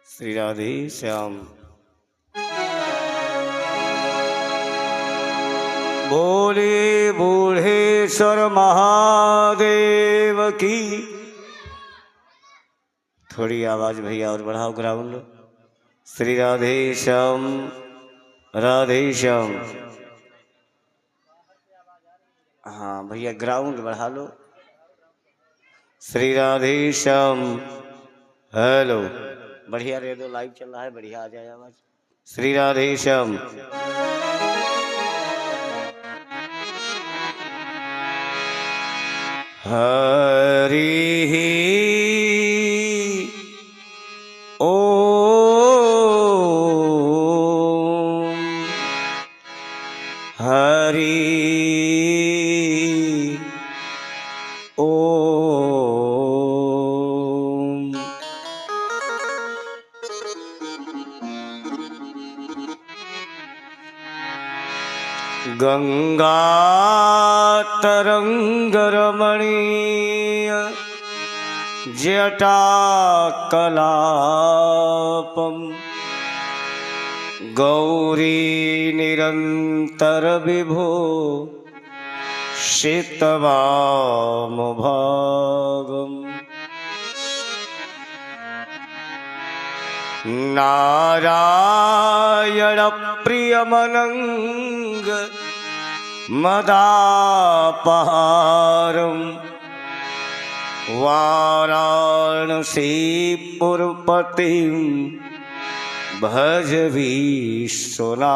श्री राधे श्याम। बोले बूढ़ेश्वर महादेव की। थोड़ी आवाज भैया और बढ़ाओ ग्राउंड। श्री राधे श्याम, राधे श्याम। हाँ भैया ग्राउंड बढ़ा लो। श्री राधे श्याम। हेलो, बढ़िया रेडियो लाइव चल रहा है, बढ़िया आ जाए आवाज। श्री राधे श्याम। हरि ओम, हरि ओम। गंगा तरंग रमणीय जटा कलापम, गौरी निरंतर विभो शीतवाम भागम। नारायण प्रियमनंग मदापहारम, वाराणसीपुरपतिं भज विश्वनाथम।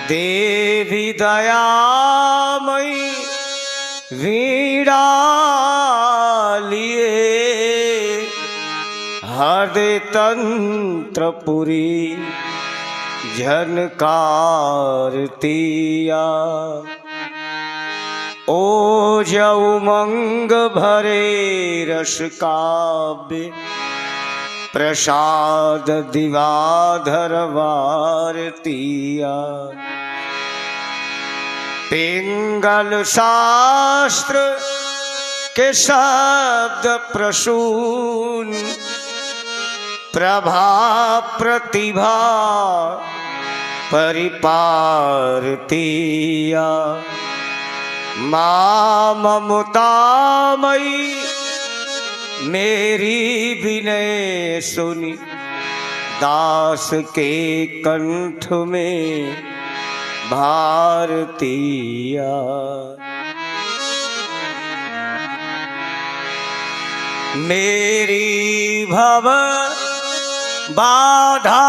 देवी दयामयी वीणा लिए, हृदय तंत्रपुरी झनकारतिया। ओज उमंग भरे रस काव्य, प्रसाद दिवाधर वारतिया। पिंगल शास्त्र के शब्द प्रसून, प्रभा प्रतिभा परिपारतिया। मां ममतामयी मेरी विनय सुनी, दास के कंठ में भारतिया। मेरी भव बाधा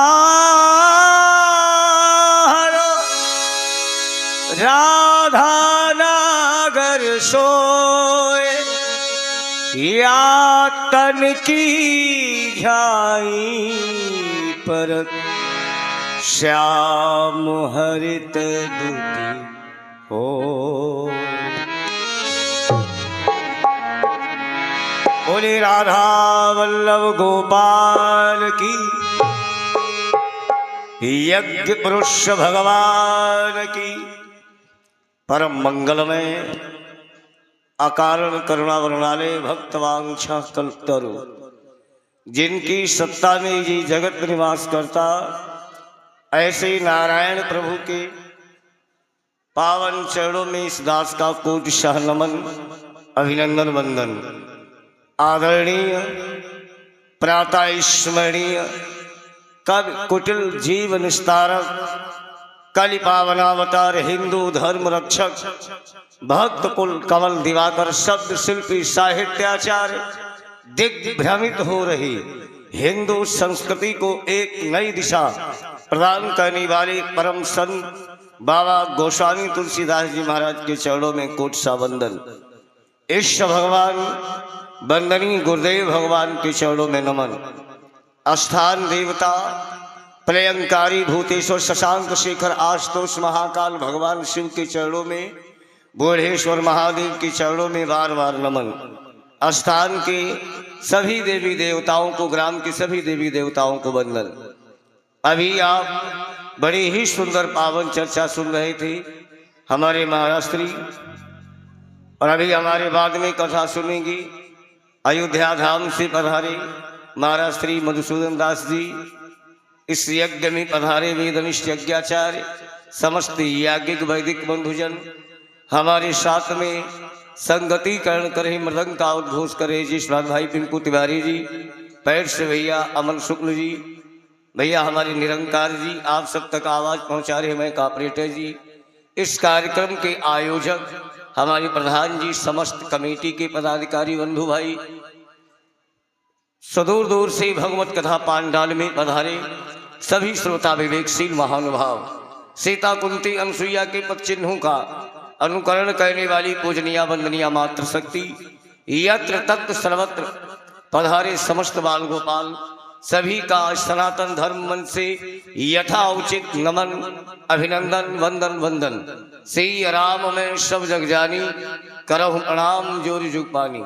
राधा नागर सोए, या तन की झाई पर श्याम हरित दुति हो। बोले राधा वल्लभ गोपाल की, यज्ञ पुरुष भगवान की। परम मंगलमय अकारण करुणा वरुणालय भक्तवांछा कल्पतरु, जिनकी सत्ता में ये जगत निवास करता, ऐसे नारायण प्रभु के पावन चरणों में इस दास का कोटिशाह नमन, अभिनंदन वंदन। आदरणीय प्रातः स्मरणीय कवि कुटिल जीव निस्तारक, कलि पावनावतार, हिंदू धर्म रक्षक, भक्त कुल कमल दिवाकर, शब्द शिल्पी साहित्याचार्य, दिग्भ्रमित हो रही हिंदू संस्कृति को एक नई दिशा प्रदान करने वाले परम संत बाबा गोस्वामी तुलसीदास जी महाराज के चरणों में कोटसा वंदन। ईश्वर भगवान वंदनीय गुरुदेव भगवान के चरणों में नमन। स्थान देवता प्रलयंकारी भूतेश्वर शशांक शेखर आशुतोष महाकाल भगवान शिव के चरणों में, बूढ़ेश्वर महादेव के चरणों में बार बार नमन। स्थान के सभी देवी देवताओं को, ग्राम के सभी देवी देवताओं को वंदन। अभी आप बड़ी ही सुंदर पावन चर्चा सुन रहे थे हमारे महाराज श्री, और अभी हमारे बाद में कथा सुनेंगी अयोध्या धाम से पधारे महाराज श्री मधुसूदन दास जी। इस यज्ञ में पधारे वेदनिष्ठ यज्ञाचार्य, समस्त याज्ञिक वैदिक बंधुजन हमारे साथ में संगति करण करे, मृदंग का उद्घोष करे जी भाई पिंकू तिवारी जी, पैर से भैया अमन शुक्ल जी, भैया हमारे निरंकार जी, आप सब तक आवाज पहुंचा रहे मैं ऑपरेटर जी। इस कार्यक्रम के आयोजक हमारे प्रधान जी, समस्त कमेटी के पदाधिकारी बंधु भाई, सुदूर दूर से भगवत कथा पांडाल में पधारे सभी श्रोता विवेकशील महानुभाव, सीता कुंती अनसुईया के पद चिन्हों का अनुकरण करने वाली पूजनीय वंदनीय मात्र शक्ति, यत्र तत्र सर्वत्र पधारे समस्त बाल गोपाल, सभी का सनातन धर्म मन से यथा उचित नमन, अभिनंदन वंदन वंदन। श्री राम में सब जग जानी, करहु प्रणाम जोर जुग पानी।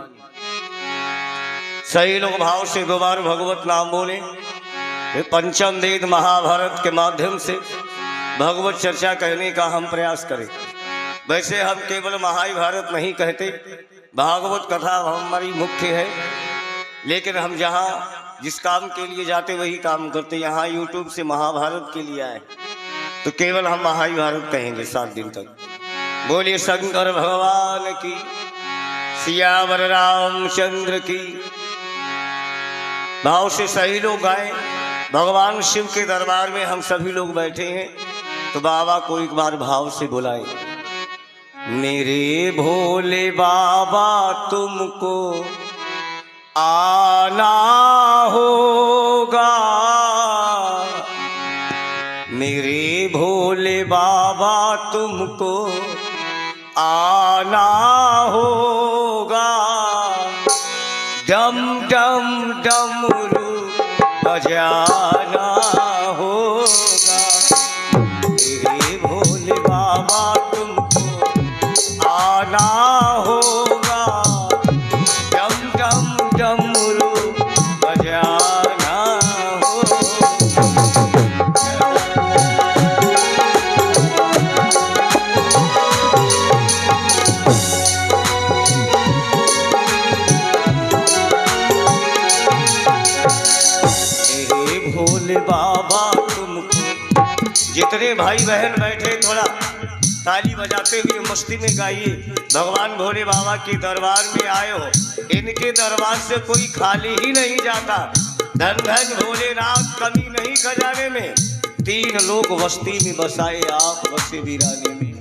सही लोग भाव से दो बार भगवत नाम बोले। पंचम वेद महाभारत के माध्यम से भगवत चर्चा कहने का हम प्रयास करें। वैसे हम केवल महाभारत नहीं कहते, भागवत कथा हमारी मुख्य है, लेकिन हम जहाँ जिस काम के लिए जाते वही काम करते। यहाँ यूट्यूब से महाभारत के लिए आए तो केवल हम महाभारत कहेंगे 7 दिन तक। बोलिए शंकर भगवान की, सियावर रामचंद्र की। भाव से सही लोग गाए। भगवान शिव के दरबार में हम सभी लोग बैठे हैं, तो बाबा को एक बार भाव से बुलाए। मेरे भोले बाबा तुमको आना होगा, मेरे भोले बाबा तुमको आना होगा। डम डम डमरू बजाना होगा, मेरे भोले बाबा तुमको आना होगा। डम डम डमरू बजाना होगा। मेरे भोले बाबा तुमको, जितने भाई बहन बैठे थोड़ा ताली बजाते हुए मस्ती में गाइए। भगवान भोले बाबा के दरबार में आए हो, इनके दरबार से कोई खाली ही नहीं जाता। धन धन भोलेनाथ, कमी नहीं खजाने में। 3 लोग बस्ती में बसाए, आप बसे वीराने में।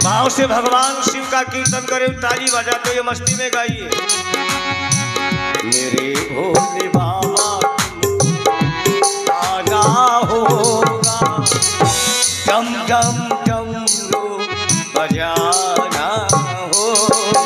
भाव से भगवान शिव का कीर्तन करे, ताली बजाते हुए मस्ती में गाइए। मेरे भोले बाबा आना होगा, डम डम डमरू बजाना होगा।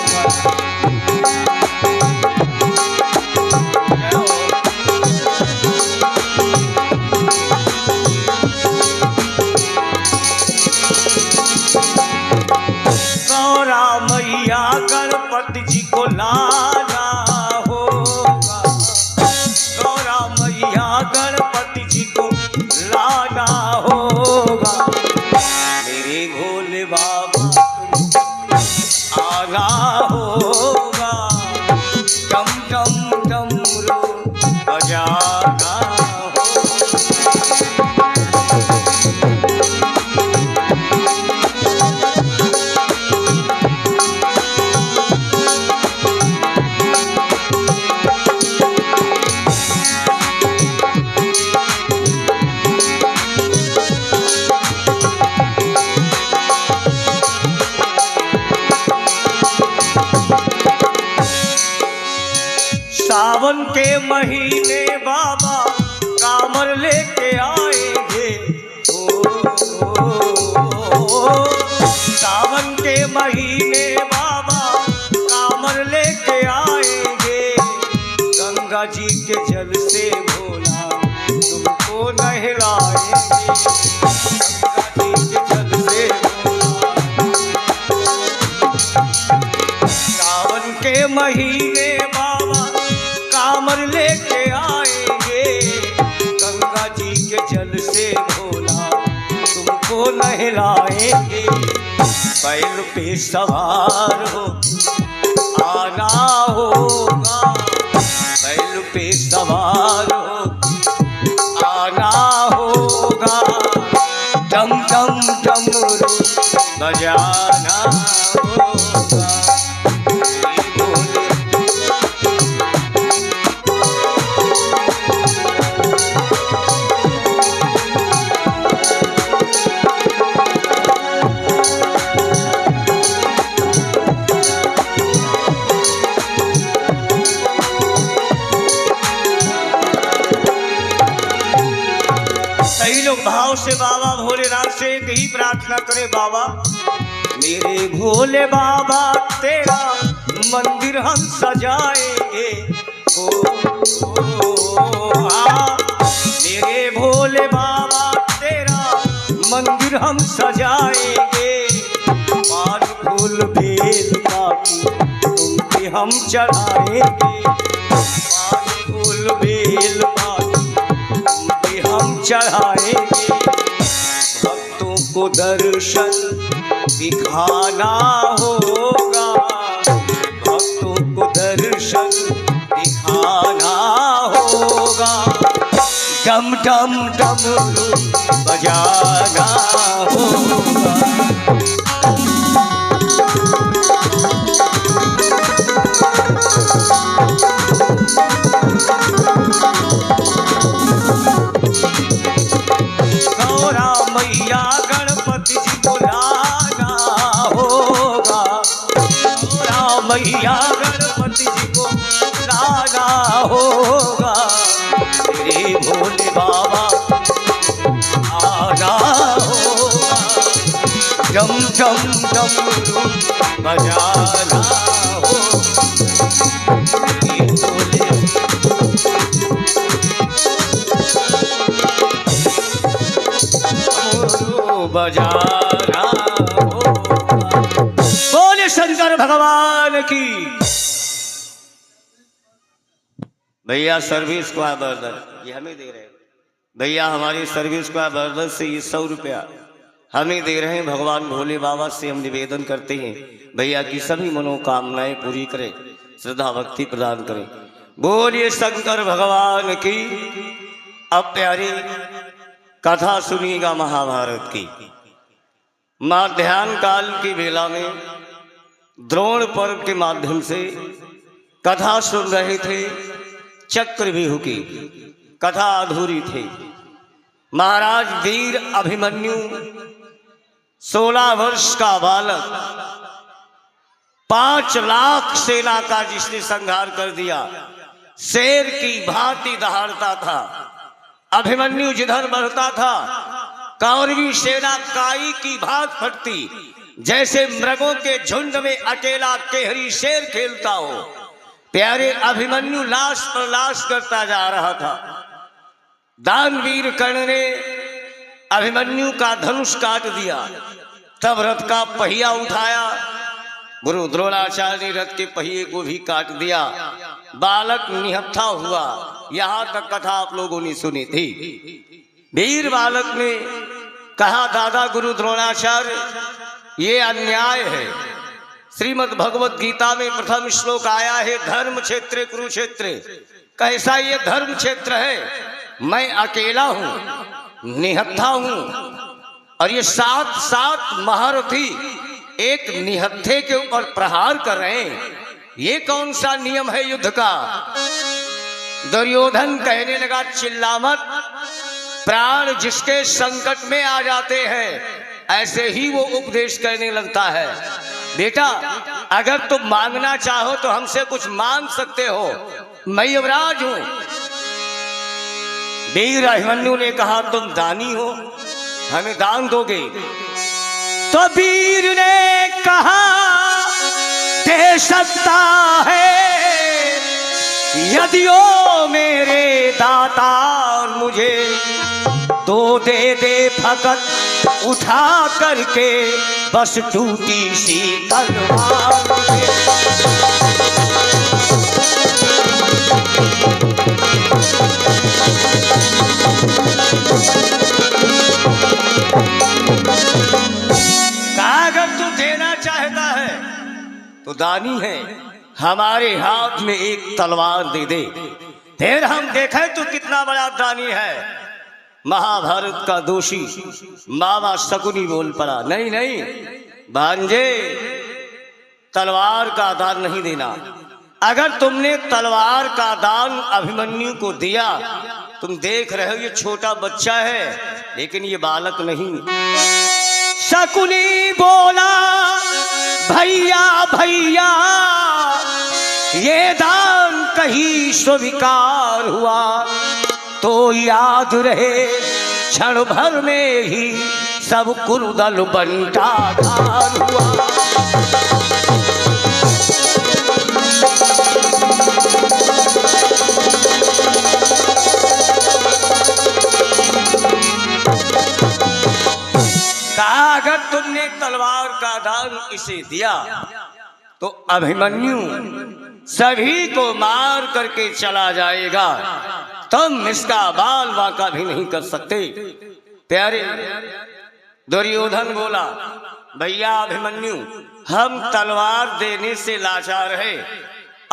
गौरा मैया गणपति जी को लाना होगा, गौरा मैया गणपति जी को लाना होगा। मेरे भोले बाबा आना हो सावन के महीने बाबा कामर लेके आएंगे। सावन के महीने बाबा कामर लेके आएंगे। गंगा जी के जल से भोला तुमको नहलाएंगे। गंगा जी के जल से सावन के महीने बाबा कामर लेके आएंगे। गंगा जी के जल से भोला तुमको नहलाएंगे। बैल पे सवार हो आना होगा। बैल पे सवार हो आना होगा। डम डम डमरू बजाना होगा। कई लोग भाव से बाबा भोलेनाथ से यही प्रार्थना करे, बाबा मेरे भोले बाबा तेरा मंदिर हम सजाएंगे। मेरे भोले बाबा तेरा मंदिर हम सजाएंगे। पान फूल बेल पाती तुम पे हम चढ़ाएंगे। पान फूल बेल हम चढ़ाएंगे। भक्तों को दर्शन दिखाना होगा। भक्तों को दर्शन दिखाना होगा। डम डम डमरू बजाना होगा। मैया गणपति जी को लाना होगा। मैया गणपति जी को लाना होगा। तेरे भोले बाबा आना होगा। डम डम डमरू बजाना बजाना बोले शंकर भगवान की। भैया सर्विस को बर्दर ये हमें दे रहे हैं। भैया हमारी सर्विस को बर्दर से ये 100 रुपया हमें दे रहे हैं। भगवान भोले बाबा से हम निवेदन करते हैं भैया की सभी मनोकामनाएं पूरी करें, श्रद्धा भक्ति प्रदान करें। बोलिए शंकर भगवान की। अब प्यारी कथा सुनिएगा महाभारत की। माध्याह्न काल की बेला में द्रोण पर्व के माध्यम से कथा सुन रहे थे। चक्रव्यूह की कथा अधूरी थी। महाराज वीर अभिमन्यु 16 वर्ष का बालक 5 लाख सेना का जिसने संहार कर दिया, शेर की भांति दहाड़ता था। अभिमन्यु जिधर बढ़ता था कौरवी सेना काई की भांति फटती, जैसे मृगों के झुंड में अकेला केहरी शेर खेलता हो। प्यारे अभिमन्यु लाश पर लाश करता जा रहा था। दानवीर कर्ण ने अभिमन्यु का धनुष काट दिया। तब रथ का पहिया उठाया। गुरु द्रोणाचार्य ने रथ के पहिए को भी काट दिया। बालक निहत्था हुआ। यहां तक कथा आप लोगों ने सुनी थी। वीर बालक ने कहा, दादा गुरु द्रोणाचार्य ये अन्याय है। श्रीमद् भगवत गीता में प्रथम श्लोक आया है, धर्म क्षेत्रे कुरुक्षेत्रे। कैसा ये धर्म क्षेत्र है? मैं अकेला हूं, निहत्था हूं, और ये 7 महारथी एक निहत्थे के ऊपर प्रहार कर रहे हैं। ये कौन सा नियम है युद्ध का? दुर्योधन कहने लगा, चिल्ला मत, प्राण जिसके संकट में आ जाते हैं ऐसे ही वो उपदेश करने लगता है। बेटा अगर तुम मांगना चाहो तो हमसे कुछ मांग सकते हो, मैं युवराज हूं। वीर अभिमन्यु ने कहा तुम दानी हो, हमें दान दोगे? तो वीर ने कहा दे सकता है यदि ओ मेरे दाता, मुझे तो दे दे फकत उठा करके बस टूटी सी तलवार। अगर तू देना चाहता है तो दानी है, हमारे हाथ में एक तलवार दे दे, फिर हम देखें तो कितना बड़ा दानी है। महाभारत का दोषी मामा शकुनी बोल पड़ा, नहीं नहीं भांजे, तलवार का दान नहीं देना। अगर तुमने तलवार का दान अभिमन्यु को दिया, तुम देख रहे हो ये छोटा बच्चा है लेकिन ये बालक नहीं। शकुनी बोला भैया भैया ये दान कहीं स्वीकार हुआ तो याद रहे क्षण भर में ही सब कुरुदल बंटा धान हुआ। अगर तुमने तलवार का दान इसे दिया तो अभिमन्यु सभी को मार करके चला जाएगा, तुम इसका बाल बांका भी नहीं कर सकते। प्यारे दुर्योधन बोला भैया अभिमन्यु, हम तलवार देने से लाचार है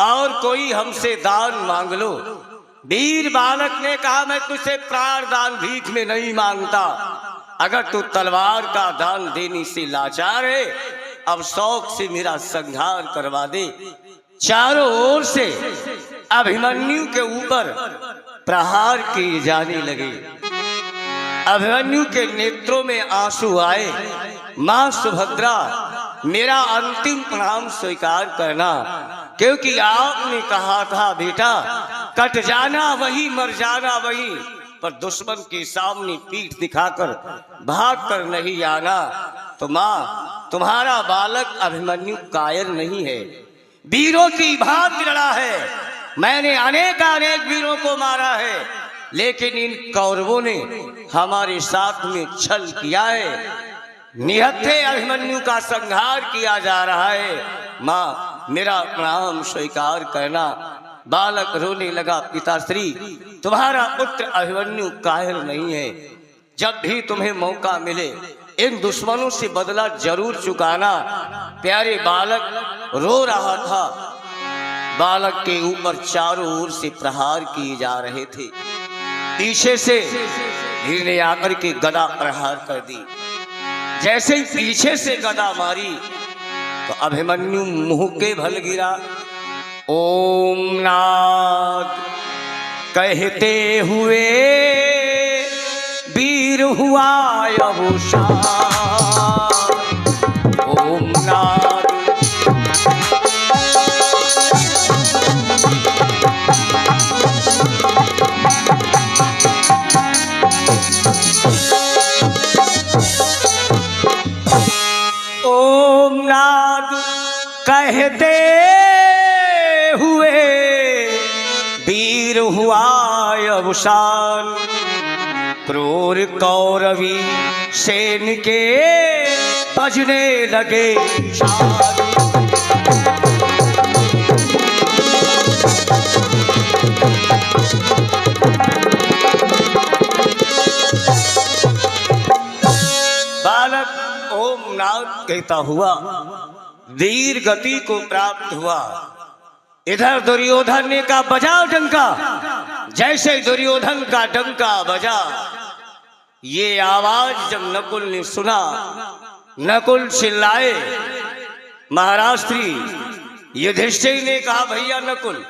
और कोई हमसे दान मांग लो। वीर बालक ने कहा मैं तुझसे प्राण दान भीख में नहीं मांगता, अगर तू तलवार का दान देने से लाचार है अब शौक से मेरा संहार करवा दे। चारों ओर से अभिमन्यु के ऊपर प्रहार किए जाने लगे। अभिमन्यु के नेत्रों में आंसू आए। मां सुभद्रा मेरा अंतिम प्रणाम स्वीकार करना, क्योंकि आपने कहा था बेटा कट जाना वही मर जाना वही, पर दुश्मन के सामने पीठ दिखाकर भाग कर नहीं आना। तो मां तुम्हारा बालक अभिमन्यु कायर नहीं है, वीरों की भांति लड़ा है। मैंने अनेक वीरों को मारा है, लेकिन इन कौरवों ने हमारे साथ में छल किया है। निहत्थे अभिमन्यु का संहार किया जा रहा है। मां मेरा प्रणाम स्वीकार करना। बालक रोने लगा पिताश्री तुम्हारा पुत्र अभिमन्यु कायर नहीं है, जब भी तुम्हें मौका मिले इन दुश्मनों से बदला जरूर चुकाना। प्यारे बालक रो रहा था। बालक के ऊपर चारों ओर से प्रहार किए जा रहे थे। पीछे से वीर ने आकर के गदा प्रहार कर दी। जैसे ही पीछे से गदा मारी तो अभिमन्यु मुंह के भल गिरा। ओम नाथ कहते हुए वीर हुआ अवशान। ओम नाथ ओम नाथ कहते हुए वीर हुआ अवसान। क्रूर कौरवी सेन के बजने लगे बालक ओम नाथ कहता हुआ वीर गति को प्राप्त हुआ। इधर दुर्योधन ने कहा बजाओ डंका। जैसे दुर्योधन का डंका बजा, ये आवाज जब नकुल ने सुना, नकुल चिल्लाए। महाराष्ट्री युधिष्ठिर ने कहा भैया नकुल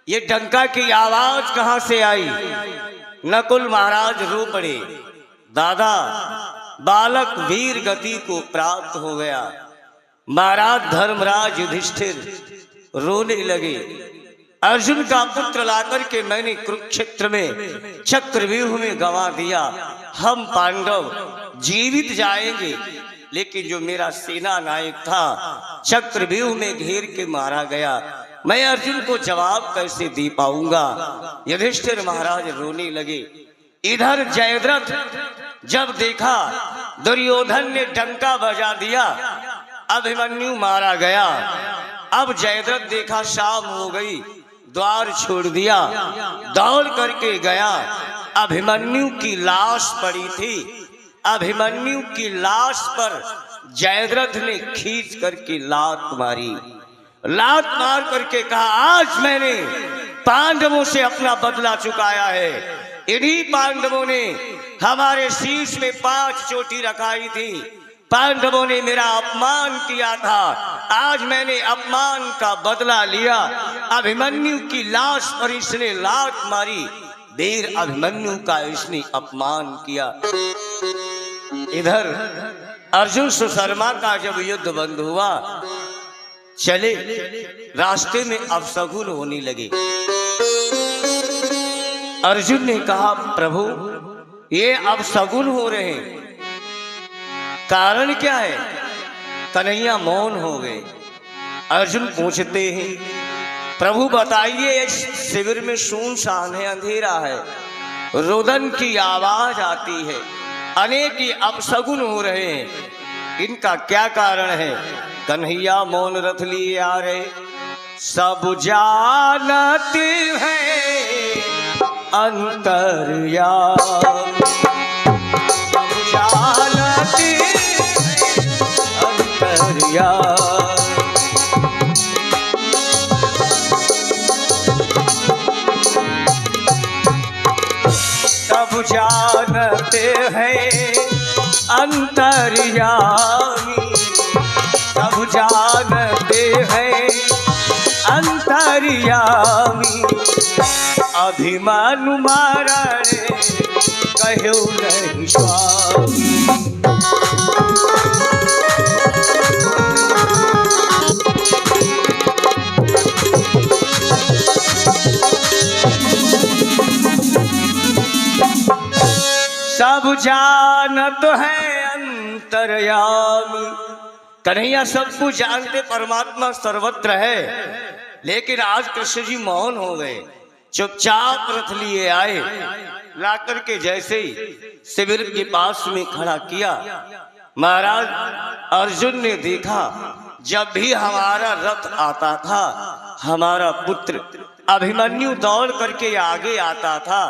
ये डंका की आवाज कहां से आई? नकुल महाराज रो पड़े। दादा बालक वीर गति को प्राप्त हो गया। महाराज धर्मराज युधिष्ठिर रोने लगे। अर्जुन का पुत्र लाकर के मैंने कुरुक्षेत्र में चक्रव्यूह में गंवा दिया। हम पांडव जीवित जाएंगे, लेकिन जो मेरा सेना नायक था चक्रव्यूह में घेर के मारा गया। मैं अर्जुन को जवाब कैसे दे पाऊंगा। युधिष्ठिर महाराज रोने लगे। इधर जयद्रथ जब देखा दुर्योधन ने डंका बजा दिया, अभिमन्यु मारा गया। अब जयद्रथ देखा शाम हो गई, द्वार छोड़ दिया, दौड़ करके गया। अभिमन्यु की लाश पड़ी थी। अभिमन्यु की लाश पर जयद्रथ ने खींच करके लात मारी। लात मार करके कहा, आज मैंने पांडवों से अपना बदला चुकाया है। इन्हीं पांडवों ने हमारे शीश में 5 चोटी रखाई थी। पांडवों ने मेरा अपमान किया था, आज मैंने अपमान का बदला लिया। अभिमन्यु की लाश पर इसने लात मारी, वीर अभिमन्यु का इसने अपमान किया। इधर अर्जुन सुशर्मा का जब युद्ध बंद हुआ, चले रास्ते में अपशगुन होने लगे। अर्जुन ने कहा, प्रभु ये अपशगुन हो रहे हैं, कारण क्या है? कन्हैया मौन हो गए। अर्जुन पूछते हैं, प्रभु बताइए, इस शिविर में सुनसान है, अंधेरा है, रुदन की आवाज आती है, अनेक ही अपशगुन हो रहे हैं, इनका क्या कारण है? कन्हैया मौन रथ लिए आ रहे। सब जानते हैं अंतर्यामी, सब जानते सब जानते हैं अंतर्यामी, सब जानते हैं अंतर्यामी। अभिमानु मारण कहो नहीं स्वामी। सब जानत है अंतर्यामी। कन्हैया सब कुछ जानते, परमात्मा सर्वत्र है, लेकिन आज कृष्ण जी मौन हो गए, चुपचाप रथ लिए आए। लाकर के जैसे ही शिविर के पास में खड़ा किया, महाराज अर्जुन ने देखा, जब भी हमारा रथ आता था, हमारा पुत्र अभिमन्यु दौड़ करके आगे आता था,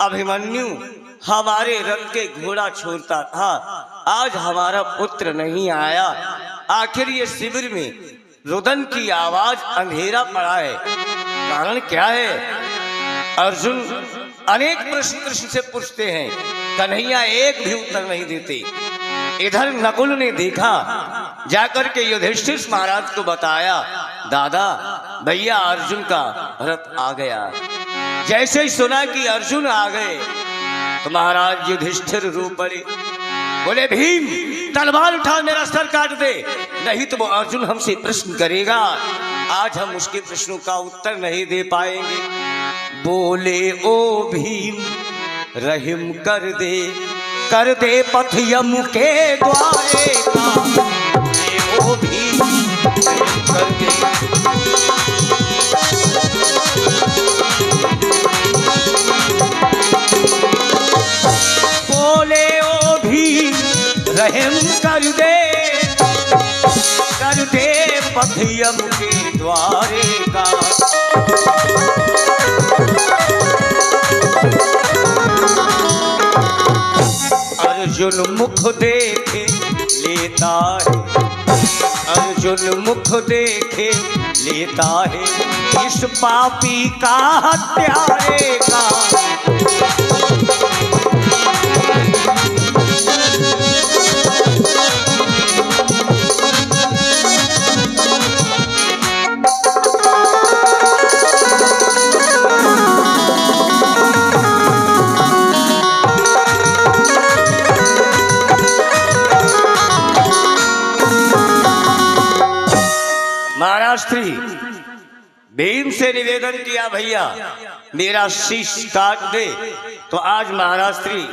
अभिमन्यु हमारे रथ के घोड़ा छोड़ता था, आज हमारा पुत्र नहीं आया। आखिर ये शिविर में रुदन की आवाज, अंधेरा पड़ा है, कारण क्या है? अर्जुन अनेक प्रश्न कृष्ण से पूछते हैं, कन्हैया एक भी उत्तर नहीं देते। इधर नकुल ने देखा, जाकर के युधिष्ठिर महाराज को बताया, दादा भैया अर्जुन का रथ आ गया। जैसे ही सुना कि अर्जुन आ गए तो महाराज युधिष्ठिर रो पड़े, बोले भीम तलवार उठा मेरा सर काट दे, नहीं तो वो अर्जुन हमसे प्रश्न करेगा, आज हम उसके प्रश्नों का उत्तर नहीं दे पाएंगे। बोले ओ भीम रहीम कर दे पथ यम के द्वारे का। ओ भीम कर दे। बोले ओ भीम रहीम कर दे पथ यम के द्वारे का। अर्जुन मुख देखे लेता है, अर्जुन मुख देखे लेता है, इस पापी का हत्यारे का। महाराष्ट्री भीम से निवेदन किया, भैया मेरा शीश काट दे। तो आज महाराज श्री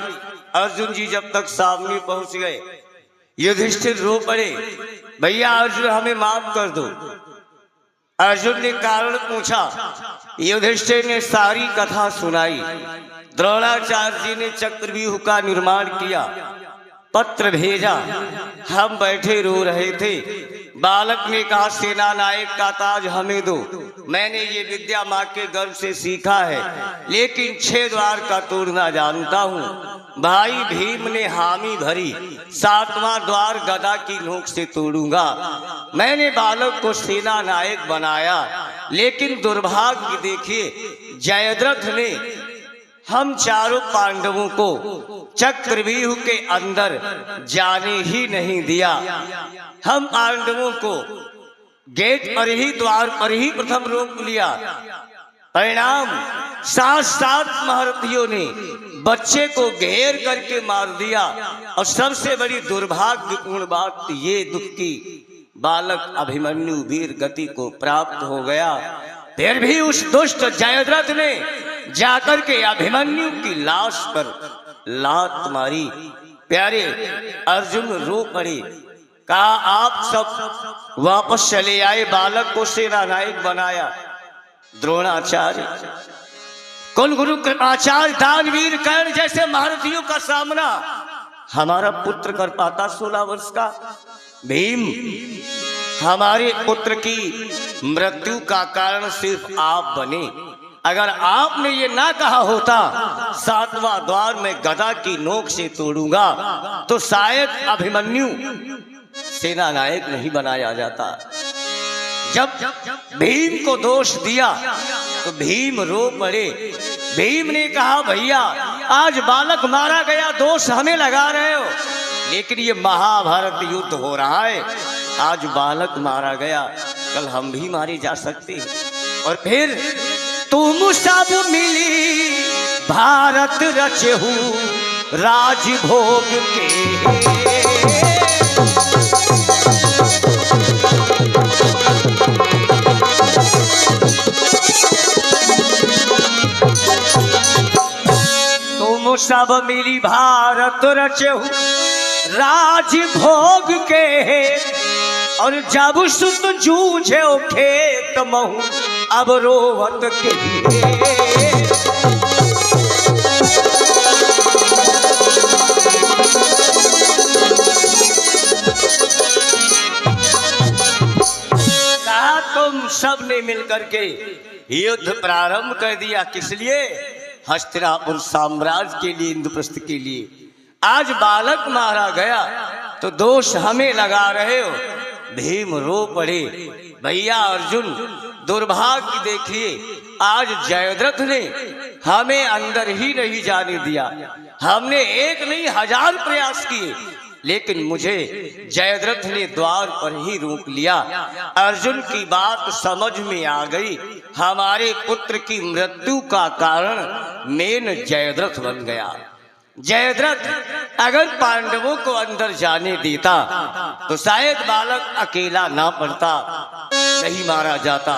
अर्जुन जी जब तक सामने पहुंच गए, युधिष्ठिर रो पड़े, भैया अर्जुन हमें माफ कर दो। अर्जुन ने कारण पूछा, युधिष्ठिर ने सारी कथा सुनाई। द्रोणाचार्य जी ने चक्रव्यूह का निर्माण किया, पत्र भेजा, हम बैठे रो रहे थे। बालक ने कहा सेना नायक का ताज हमें दो, मैंने ये विद्या माँ के गर्भ से सीखा है, लेकिन 6 द्वार का तोड़ना जानता हूँ। भाई भीम ने हामी भरी, 7वां द्वार गदा की नोक से तोड़ूंगा। मैंने बालक को सेना नायक बनाया, लेकिन दुर्भाग्य देखिए जयद्रथ ने हम चारों पांडवों को चक्रव्यूह के अंदर जाने ही नहीं दिया। हम पांडवों को गेट पर ही, द्वार पर ही प्रथम रोक लिया। परिणाम 7 महारथियों ने बच्चे को घेर करके मार दिया। और सबसे बड़ी दुर्भाग्यपूर्ण बात ये, दुख की बालक अभिमन्यु वीर गति को प्राप्त हो गया। फिर भी उस दुष्ट जयद्रथ ने जाकर के अभिमन्यु की लाश पर लात मारी। प्यारे अर्जुन रो पड़े, कहा आप सब वापस चले आए, बालक को सेना नायक बनाया। द्रोणाचार्य, कुलगुरु कृपाचार्य, दानवीर कर्ण जैसे महारथियों का सामना हमारा पुत्र कर पाता 16 वर्ष का। भीम, हमारे पुत्र की मृत्यु का कारण सिर्फ आप बने। अगर आपने ये ना कहा होता 7वां द्वार में गदा की नोक से तोड़ूंगा, तो शायद अभिमन्यु सेना नायक नहीं बनाया जाता। जब भीम को दोष दिया तो भीम रो पड़े। भीम ने कहा भैया आज बालक मारा गया, दोष हमें लगा रहे हो, लेकिन ये महाभारत युद्ध हो रहा है, आज बालक मारा गया, कल हम भी मारे जा सकते हैं। और फिर तुम सब मिली भारत रचहु राजभोग के। तुम सब मिली भारत रचहु राजभोग के, और जब सुत जूझे खेत महु अब रोवत के। कहा तुम सब ने मिलकर के युद्ध प्रारंभ कर दिया, किस लिए? हस्तिनापुर साम्राज्य के लिए, इंद्रप्रस्थ के लिए। आज बालक मारा गया तो दोष हमें लगा रहे हो। भीम रो पड़े, भैया अर्जुन दुर्भाग्य देखिए, आज जयद्रथ ने हमें अंदर ही नहीं जाने दिया। हमने 1 नहीं 1000 प्रयास किए, लेकिन मुझे जयद्रथ ने द्वार पर ही रोक लिया। अर्जुन की बात समझ में आ गई, हमारे पुत्र की मृत्यु का कारण मेन जयद्रथ बन गया। जयद्रथ अगर पांडवों को अंदर जाने देता तो शायद बालक अकेला ना पड़ता, नहीं मारा जाता।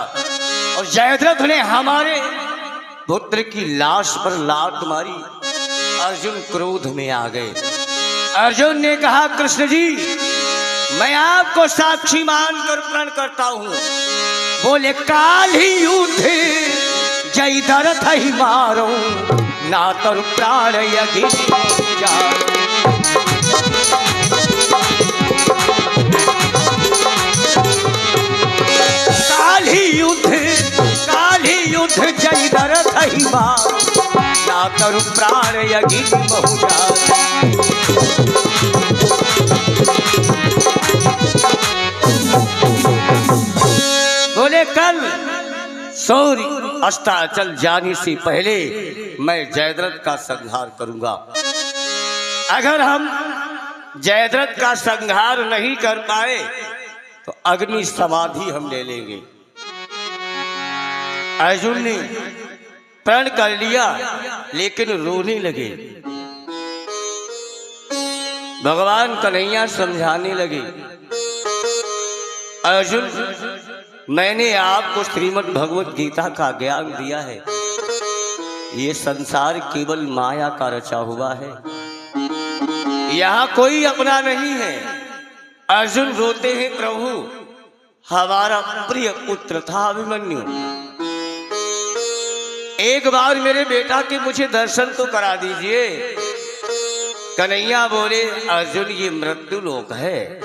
और जयद्रथ ने हमारे पुत्र की लाश पर लात मारी। अर्जुन क्रोध में आ गए। अर्जुन ने कहा कृष्ण जी मैं आपको साक्षी मानकर प्रण करता हूं। बोले काल ही युद्ध जयद्रथ ही मारो, ना तर प्राण यज्ञ काल ही युद्ध जयद्रथ ही मारो, ना तर प्राण यज्ञ बोले कल सूर्य अस्ताचल जाने से पहले मैं जयद्रथ का संहार करूंगा। अगर हम जयद्रथ का संहार नहीं कर पाए तो अग्नि समाधि हम ले लेंगे। अर्जुन ने प्रण कर लिया, लेकिन रोने लगे। भगवान कन्हैया समझाने लगे, अर्जुन मैंने आपको श्रीमद् भगवत गीता का ज्ञान दिया है। ये संसार केवल माया का रचा हुआ है, यहाँ कोई अपना नहीं है। अर्जुन रोते हैं, प्रभु हमारा प्रिय पुत्र था अभिमन्यु, एक बार मेरे बेटा के मुझे दर्शन तो करा दीजिए। कन्हैया बोले, अर्जुन ये मृत्यु लोक है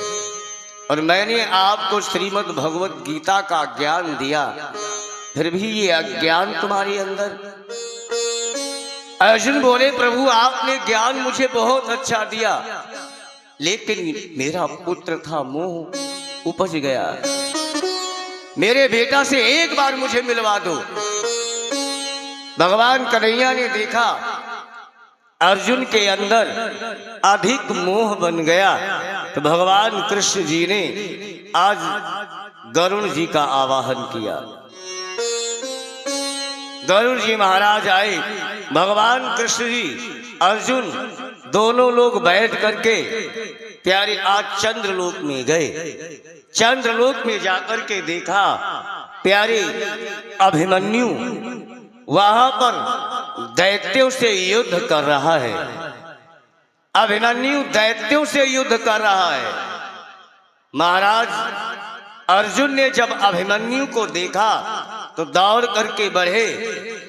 और मैंने आपको श्रीमद् भगवत गीता का ज्ञान दिया, फिर भी ये अज्ञान तुम्हारे अंदर। अर्जुन बोले, प्रभु आपने ज्ञान मुझे बहुत अच्छा दिया, लेकिन मेरा पुत्र था, मोह उपज गया। मेरे बेटा से एक बार मुझे मिलवा दो। भगवान कन्हैया ने देखा अर्जुन के अंदर अधिक मोह बन गया, तो भगवान कृष्ण जी ने आज गरुड़ जी का आवाहन किया। गरुड़ जी महाराज आए, भगवान कृष्ण जी अर्जुन दोनों लोग बैठ करके प्यारे आज चंद्रलोक में गए। चंद्रलोक में जाकर के देखा प्यारे अभिमन्यु वहां पर दैत्यों से युद्ध कर रहा है। अभिमन्यु दैत्यों से युद्ध कर रहा है। महाराज अर्जुन ने जब अभिमन्यु को देखा तो दौड़ करके बढ़े,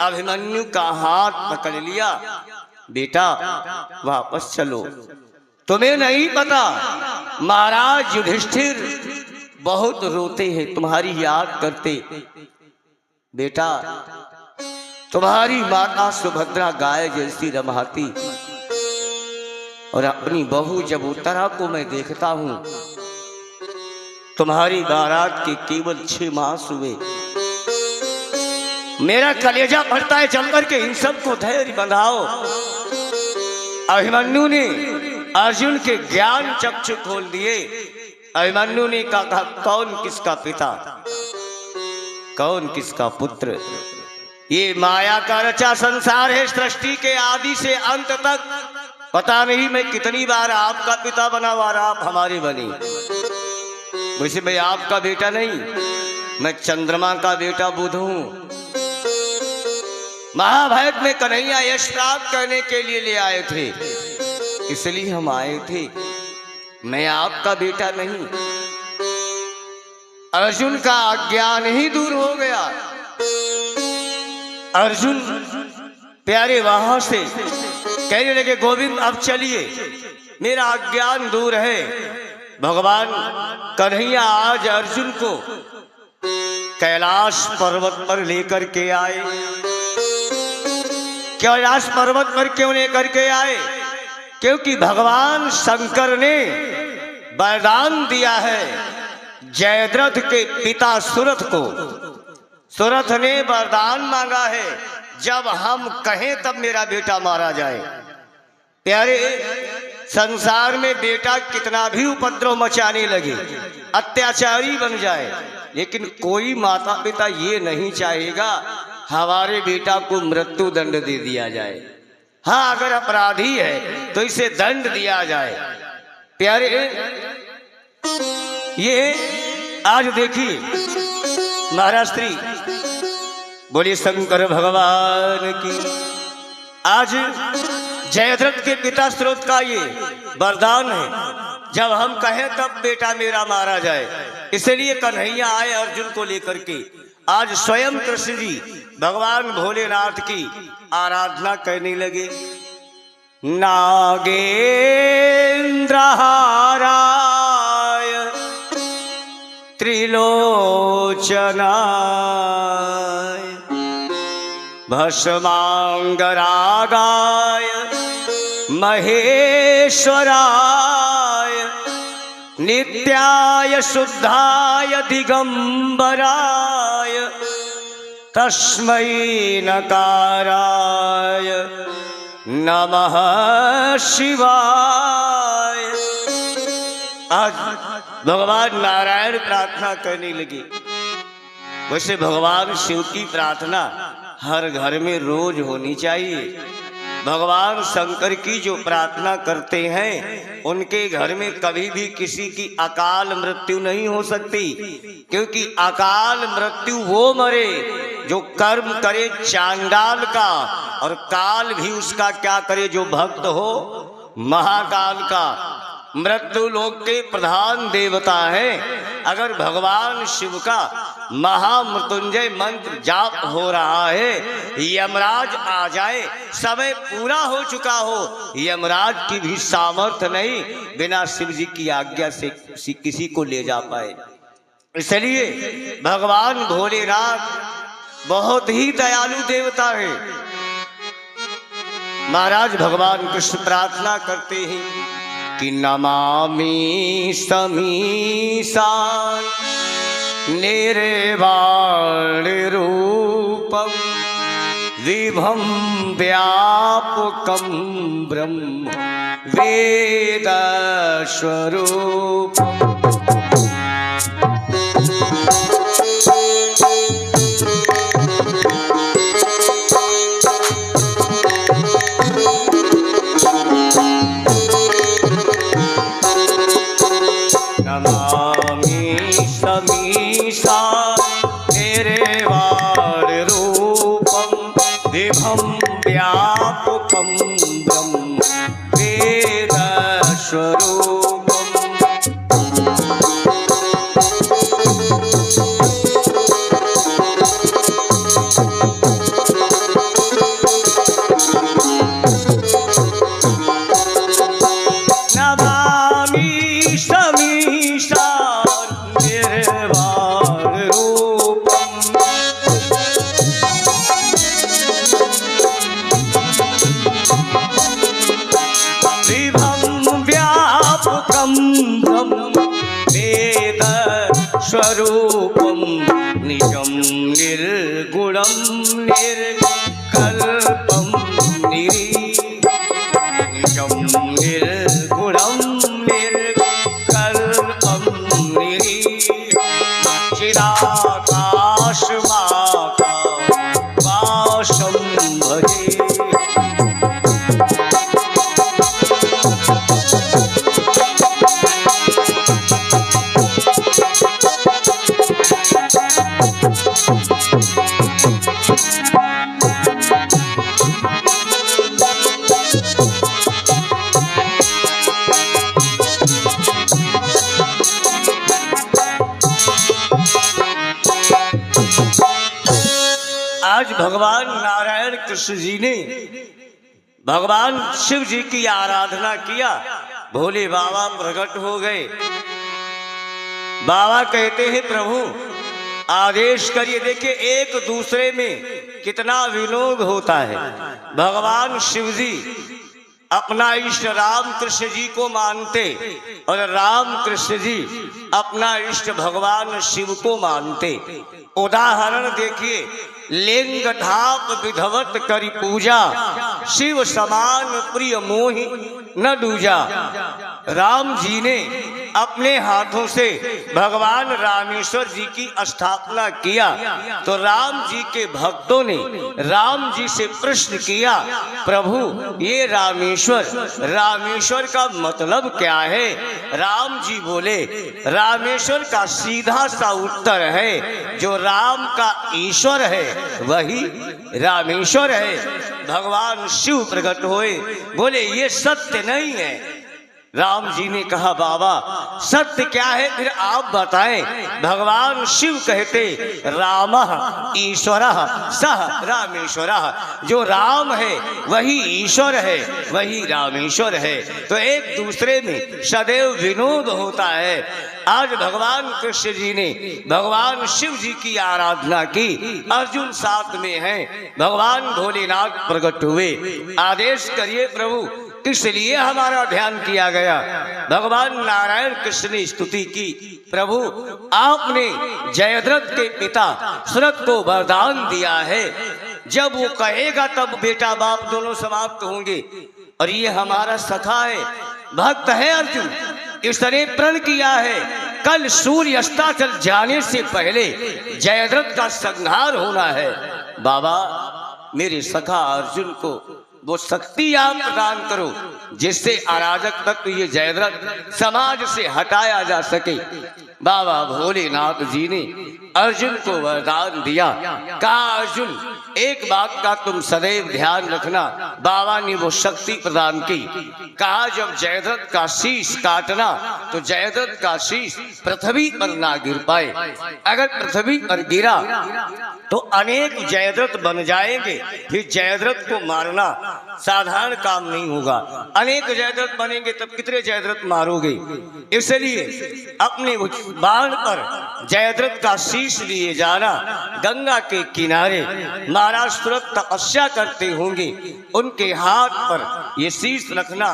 अभिमन्यु का हाथ पकड़ लिया, बेटा वापस चलो, तुम्हें नहीं पता महाराज युधिष्ठिर बहुत रोते हैं, तुम्हारी याद करते। बेटा तुम्हारी माता सुभद्रा गाय जैसी रमाती और अपनी बहू जब उत्तरा को मैं देखता हूं, तुम्हारी बारात के केवल 6 मास हुए, मेरा कलेजा फटता है, चल करके इन सबको धैर्य बंधाओ। अभिमन्यु ने अर्जुन के ज्ञान चक्षु खोल दिए। अभिमन्यु ने कहा, कौन किसका पिता, कौन किसका पुत्र। ये माया का रचा संसार है, सृष्टि के आदि से अंत तक। पता नहीं मैं कितनी बार आपका पिता बना और आप हमारे बने। वैसे मैं आपका बेटा नहीं, मैं चंद्रमा का बेटा बुध हूं। महाभारत में कन्हैया यश प्राप्त करने के लिए ले आए थे, इसलिए हम आए थे, मैं आपका बेटा नहीं। अर्जुन का अज्ञान ही दूर हो गया। अर्जुन प्यारे वहां से कहने लगे, गोविंद अब चलिए, मेरा अज्ञान दूर है। भगवान कन्हैया आज अर्जुन को कैलाश पर्वत पर लेकर के आए। कैलाश पर्वत पर क्यों लेकर के आए? क्योंकि भगवान शंकर ने वरदान दिया है जयद्रथ के पिता सुरथ को। सुरथ ने वरदान मांगा है, जब हम कहें तब मेरा बेटा मारा जाए। प्यारे संसार में बेटा कितना भी उपद्रव मचाने लगे, अत्याचारी बन जाए, लेकिन कोई माता पिता ये नहीं चाहेगा हमारे बेटा को मृत्यु दंड दे दिया जाए। हाँ, अगर अपराधी है तो इसे दंड दिया जाए। प्यारे ये आज देखिए महाराज श्री बोलिए शंकर भगवान की। आज जयद्रथ के पिता स्रोत का ये वरदान है, जब हम कहें तब बेटा मेरा मारा जाए। इसलिए कन्हैया आए अर्जुन को लेकर के। आज स्वयं कृष्ण जी भगवान भोलेनाथ की आराधना करने लगे। नागेंद्रहाराय त्रिलोचनाय भस्मांगरागाय महेश्वराय नित्याय शुद्धाय दिगंबराय तस्मै नकाराय नमः शिवाय। आज भगवान नारायण प्रार्थना करने लगे। वैसे भगवान शिव की प्रार्थना हर घर में रोज होनी चाहिए। भगवान शंकर की जो प्रार्थना करते हैं उनके घर में कभी भी किसी की अकाल मृत्यु नहीं हो सकती, क्योंकि अकाल मृत्यु वो मरे जो कर्म करे चांडाल का, और काल भी उसका क्या करे जो भक्त हो महाकाल का। मृत्यु लोक के प्रधान देवता है। अगर भगवान शिव का महामृत्युंजय मंत्र जाप हो रहा है, यमराज आ जाए, समय पूरा हो चुका हो, यमराज की भी सामर्थ्य नहीं बिना शिव जी की आज्ञा से किसी को ले जा पाए। इसलिए भगवान भोलेनाथ बहुत ही दयालु देवता है। महाराज भगवान कृष्ण प्रार्थना करते हैं कि नमामि समीसा निर्वाण रूपम विभम व्यापकम ब्रह्म वेद स्वरूपम। व्यापकम ब्रह्म वेद स्वरूपम। नमामि समीसा निर्वाण रूपम वेद स्वरूपम निजम निर्गुणम निर्कल्पम निजम निर्गुणम निर्कल्पम चिदाकाशमाकाशं भजे। आज भगवान नारायण कृष्ण जी ने भगवान शिव जी की आराधना किया, भोले बाबा प्रकट हो गए। बाबा कहते हैं प्रभु आदेश करिए। देखिए एक दूसरे में कितना विनोद होता है। भगवान शिव जी अपना इष्ट राम कृष्ण जी को मानते और राम कृष्ण जी अपना इष्ट भगवान शिव को मानते। उदाहरण देखिए, लिंग ठाप विधवत करी पूजा, शिव समान प्रिय मोहि न दूजा। राम जी ने अपने हाथों से भगवान रामेश्वर जी की स्थापना किया, तो राम जी के भक्तों ने राम जी से प्रश्न किया, प्रभु ये रामेश्वर का मतलब क्या है? राम जी बोले, रामेश्वर का सीधा सा उत्तर है, जो राम का ईश्वर है वही रामेश्वर है। भगवान शिव प्रकट हुए, बोले ये सत्य नहीं है। राम जी ने कहा बाबा सत्य क्या है फिर आप बताएं। भगवान शिव कहते रामः ईश्वरः सह रामेश्वरः, जो राम है वही ईश्वर है, वही रामेश्वर है। तो एक दूसरे में सदैव विनोद होता है। आज भगवान कृष्ण जी ने भगवान शिव जी की आराधना की, अर्जुन साथ में है, भगवान भोलेनाथ प्रकट हुए। आदेश करिए प्रभु किस लिए हमारा ध्यान किया गया? भगवान नारायण कृष्ण ने स्तुति की, प्रभु आपने जयद्रथ के पिता सुरथ को वरदान दिया है, जब वो कहेगा तब बेटा बाप दोनों समाप्त होंगे, और ये हमारा सखा है, भक्त है अर्जुन, इसने प्रण किया है कल सूर्य अस्ताचल जाने से पहले जयद्रथ का संहार होना है। बाबा मेरे सखा अर्जुन को वो शक्ति आप प्रदान करो जिससे अराजक तत्व ये जयद्रथ समाज से हटाया जा सके। बाबा भोलेनाथ जी ने अर्जुन को वरदान दिया, कहा अर्जुन एक बात का तुम सदैव ध्यान रखना। बाबा ने वो शक्ति प्रदान की, कहा जब जयद्रथ का शीश काटना तो जयद्रथ का शीश पृथ्वी पर ना गिर पाए। अगर पृथ्वी पर गिरा तो अनेक जयद्रथ बन जाएंगे, फिर जयद्रथ को मारना साधारण काम नहीं होगा। अनेक जयद्रथ बनेंगे तब कितने जयद्रथ मारोगे? इसलिए अपने बाण पर जयद्रथ का शीश लिए जाना। गंगा के किनारे महाराज तुरंत तपस्या करते होंगे, उनके हाथ पर ये शीश रखना,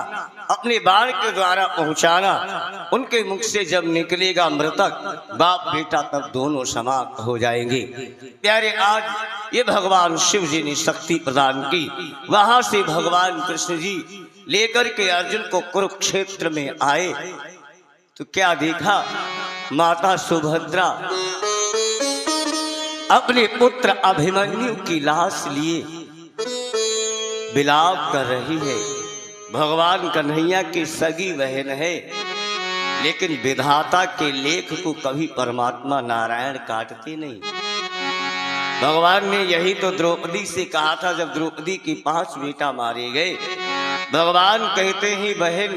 अपने बाण के द्वारा पहुंचाना। उनके मुख से जब निकलेगा मृतक बाप बेटा तब दोनों समाप्त हो जाएंगे। प्यारे, आज ये भगवान शिव जी ने शक्ति प्रदान की। वहां से भगवान कृष्ण जी लेकर के अर्जुन को कुरुक्षेत्र में आए तो क्या देखा? माता सुभद्रा अपने पुत्र अभिमन्यु की लाश लिए विलाप कर रही है। भगवान कन्हैया की सगी बहन है, लेकिन विधाता के लेख को कभी परमात्मा नारायण काटते नहीं। भगवान ने यही तो द्रौपदी से कहा था जब द्रौपदी के 5 बेटा मारे गए। भगवान कहते हैं बहन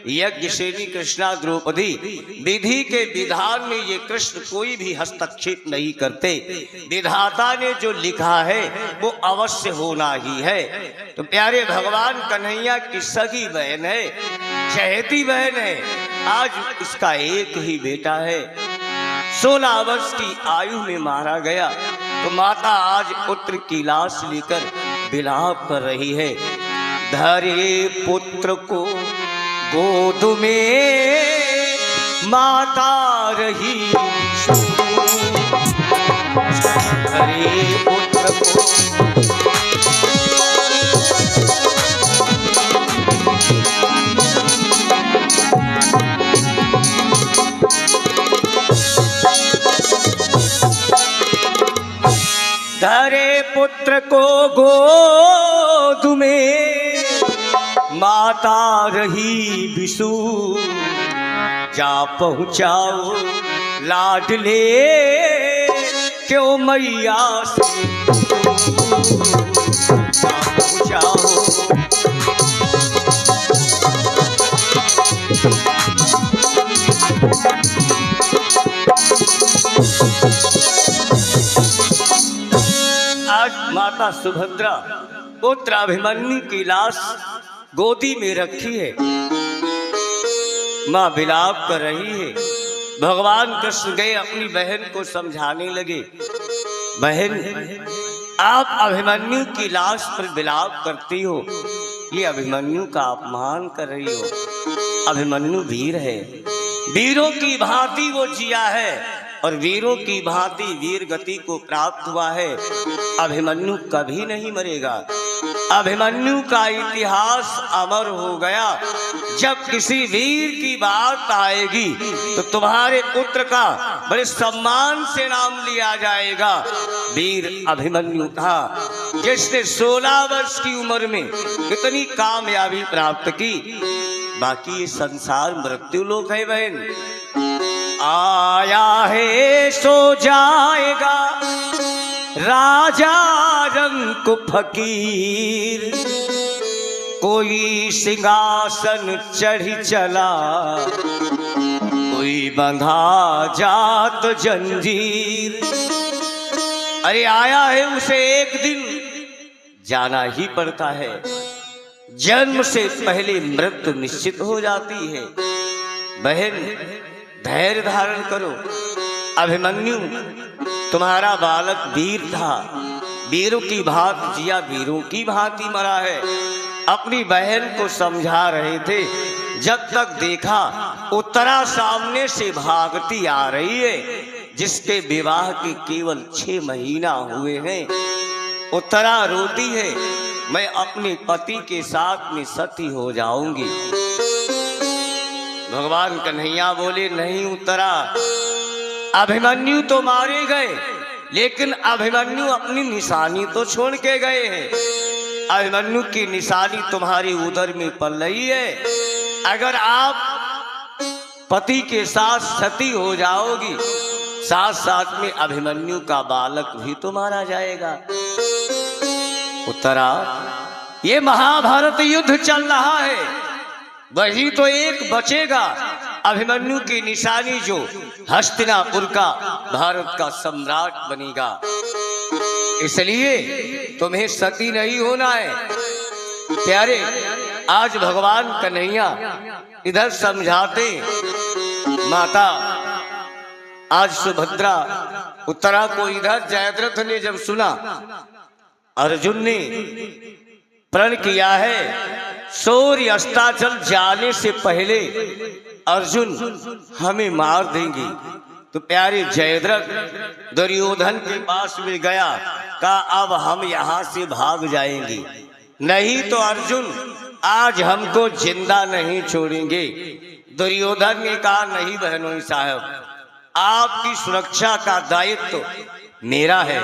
यज्ञसेनी कृष्णा द्रौपदी, विधि के विधान में ये कृष्ण कोई भी हस्तक्षेप नहीं करते। विधाता ने जो लिखा है वो अवश्य होना ही है। तो प्यारे भगवान कन्हैया की सगी बहन है, चहेती बहन है। आज इसका एक ही बेटा है, 16 वर्ष की आयु में मारा गया। तो माता आज पुत्र की लाश लेकर विलाप कर रही है। धरे पुत्र को गोद में माता रही, धरे पुत्र को धरे पुत्र को गोद में माता रही विशु, जा पहुँचाओ लाडले क्यों मैया से, जा पहुँचाओ। आज माता सुभद्रा पुत्र अभिमन्यु की लाश गोदी में रखी है, मां विलाप कर रही है। भगवान कृष्ण गए अपनी बहन को समझाने लगे, बहन आप अभिमन्यु की लाश पर विलाप करती हो, ये अभिमन्यु का अपमान कर रही हो। अभिमन्यु वीर है, वीरों की भांति वो जिया है और वीरों की भांति वीर गति को प्राप्त हुआ है। अभिमन्यु कभी नहीं मरेगा। अभिमन्यु का इतिहास अमर हो गया। जब किसी वीर की बात आएगी तो तुम्हारे पुत्र का बड़े सम्मान से नाम लिया जाएगा। वीर अभिमन्यु था जिसने 16 वर्ष की उम्र में इतनी कामयाबी प्राप्त की। बाकी ये संसार मृत्यु लोक है बहन, आया है सो जाएगा राजा रंक फकीर, कोई सिंहासन चढ़ी चला, कोई बंधा जात जंजीर। अरे आया है उसे एक दिन जाना ही पड़ता है। जन्म से पहले मृत्यु निश्चित हो जाती है। बहन धैर्य धारण करो। अभिमन्यु तुम्हारा बालक वीर था, वीरों की भांति जिया, वीरों की भांति मरा है। अपनी बहन को समझा रहे थे, जब तक देखा उत्तरा सामने से भागती आ रही है, जिसके विवाह के केवल 6 महीना हुए हैं। उत्तरा रोती है, मैं अपने पति के साथ में सती हो जाऊंगी। भगवान कन्हैया बोले, नहीं उत्तरा, अभिमन्यु तो मारे गए, लेकिन अभिमन्यु अपनी निशानी तो छोड़ के गए हैं। अभिमन्यु की निशानी तुम्हारी उदर में पल रही है। अगर आप पति के साथ सती हो जाओगी, साथ साथ में अभिमन्यु का बालक भी तो मारा जाएगा। उत्तरा, ये महाभारत युद्ध चल रहा है, वही तो एक बचेगा अभिमन्यु की निशानी, जो हस्तिनापुर का भारत का सम्राट बनेगा। इसलिए तुम्हें सती नहीं होना है। प्यारे, आज भगवान कन्हैया इधर समझाते, माता आज सुभद्रा उत्तरा को इधर जयद्रथ ने जब सुना अर्जुन ने प्रण किया है, सूर्य अस्ताचल जाने से पहले अर्जुन हमें मार देंगे, तो प्यारे जयद्रथ दुर्योधन के पास में गया, कहा अब हम यहाँ से भाग जाएंगे, नहीं तो अर्जुन आज हमको जिंदा नहीं छोड़ेंगे। दुर्योधन ने कहा नहीं बहनोई साहब, आपकी सुरक्षा का दायित्व मेरा है,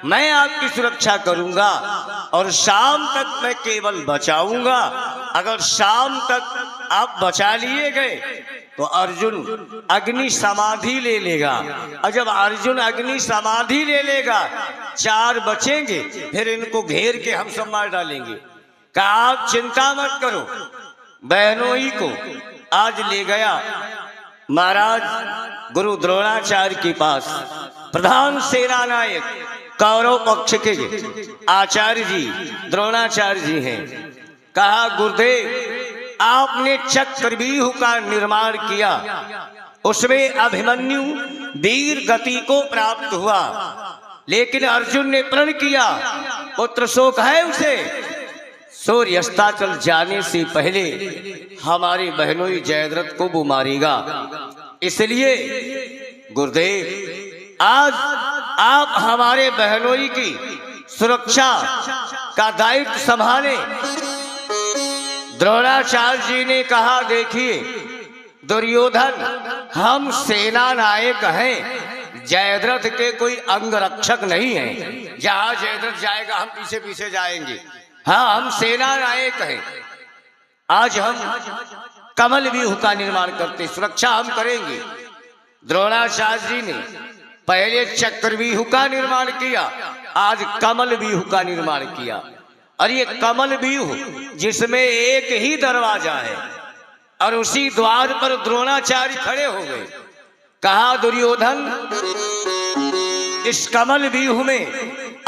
मैं आपकी सुरक्षा करूंगा और शाम तक मैं केवल बचाऊंगा। अगर शाम तक आप बचा लिए गए तो अर्जुन अग्नि समाधि ले लेगा, और जब अर्जुन अग्नि समाधि ले लेगा 4 बचेंगे, फिर इनको घेर के हम सब मार डालेंगे। कहा आप चिंता मत करो। बहनोई को आज ले गया महाराज गुरु द्रोणाचार्य के पास, प्रधान सेना नायक कौरव पक्ष के आचार्य जी द्रोणाचार्य जी हैं। कहा गुरुदेव आपने चक्रव्यूह का निर्माण किया, उसमें अभिमन्यु वीर गति को प्राप्त हुआ, लेकिन अर्जुन ने प्रण किया पुत्र शोक है उसे, सूर्य अस्ताचल जाने से पहले हमारे बहनोई जयद्रथ को वो मारेगा। इसलिए गुरुदेव आज आप हमारे बहनोई की सुरक्षा का दायित्व संभाले। द्रोणाचार्य जी ने कहा देखिए दुर्योधन हम सेना नायक हैं, जयद्रथ के कोई अंगरक्षक नहीं है, जहां जयद्रथ जाएगा हम पीछे पीछे जाएंगे। हाँ हम सेना नायक हैं, आज हम कमल व्यूह का निर्माण करते, सुरक्षा हम करेंगे। द्रोणाचार्य जी ने पहले चक्रव्यूह का निर्माण किया, आज कमल व्यूह का निर्माण किया। और ये कमल व्यूह जिसमें एक ही दरवाजा है और उसी द्वार पर द्रोणाचार्य खड़े हो गए। कहा दुर्योधन इस कमल व्यूह में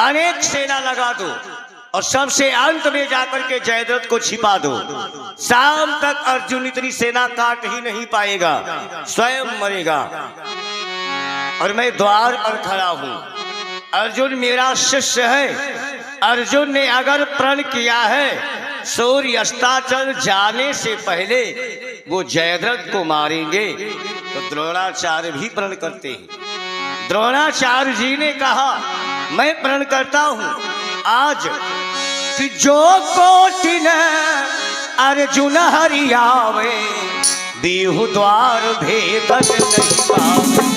अनेक सेना लगा दो और सबसे अंत में जाकर के जयद्रथ को छिपा दो, शाम तक अर्जुन इतनी सेना काट ही नहीं पाएगा, स्वयं मरेगा। और मैं द्वार पर खड़ा हूं, अर्जुन मेरा शिष्य है, अर्जुन ने अगर प्रण किया है सूर्य अस्ताचल जाने से पहले वो जयद्रथ को मारेंगे, तो द्रोणाचार्य भी प्रण करते हैं। द्रोणाचार्य जी ने कहा मैं प्रण करता हूं आज कि जो कोटिन अर्जुन हरियावे, बीहु द्वार भेदन नहीं पावे।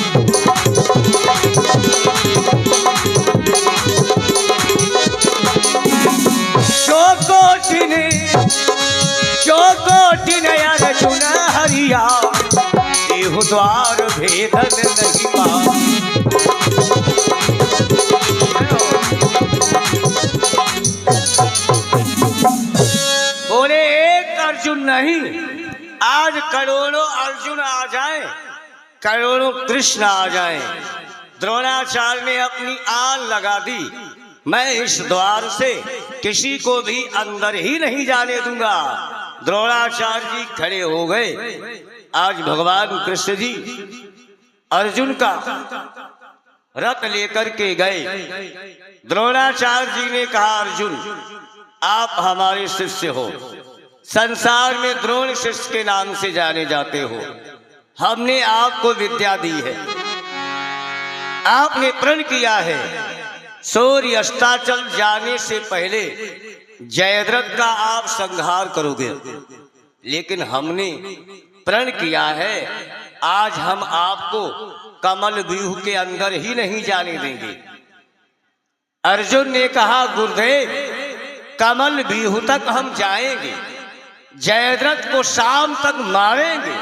जो कोटिन अर्जुन हरियावे, बीहु द्वार भेदन नहीं पावे। बोले एक अर्जुन नहीं, आज करोड़ों अर्जुन आ जाए, करोड़ों कृष्ण आ जाए। द्रोणाचार्य ने अपनी आन लगा दी, मैं इस द्वार से किसी को भी अंदर ही नहीं जाने दूंगा। द्रोणाचार्य जी खड़े हो गए। आज भगवान कृष्ण जी अर्जुन का रथ लेकर के गए। द्रोणाचार्य जी ने कहा अर्जुन आप हमारे शिष्य हो, संसार में द्रोण शिष्य के नाम से जाने जाते हो, हमने आपको विद्या दी है, आपने प्रण किया है सूर्य अस्ताचल जाने से पहले जयद्रथ का आप संहार करोगे, लेकिन हमने प्रण किया है आज हम आपको कमल व्यूह के अंदर ही नहीं जाने देंगे। अर्जुन ने कहा गुरुदेव कमल व्यूह तक हम जाएंगे, जयद्रथ को शाम तक मारेंगे।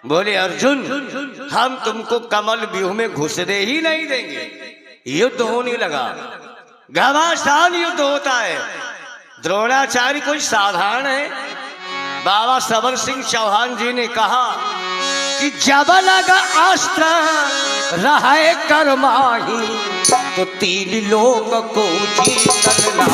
बोले अर्जुन, हम तुमको कमल व्यूह में घुसने ही नहीं देंगे। युद्ध होने लगा, घमासान युद्ध होता है। द्रोणाचार्य कोई साधारण है? बाबा सबर सिंह चौहान जी ने कहा कि जब लगा अस्त्र रहे कर्माही, तो 3 लोक को जीतना।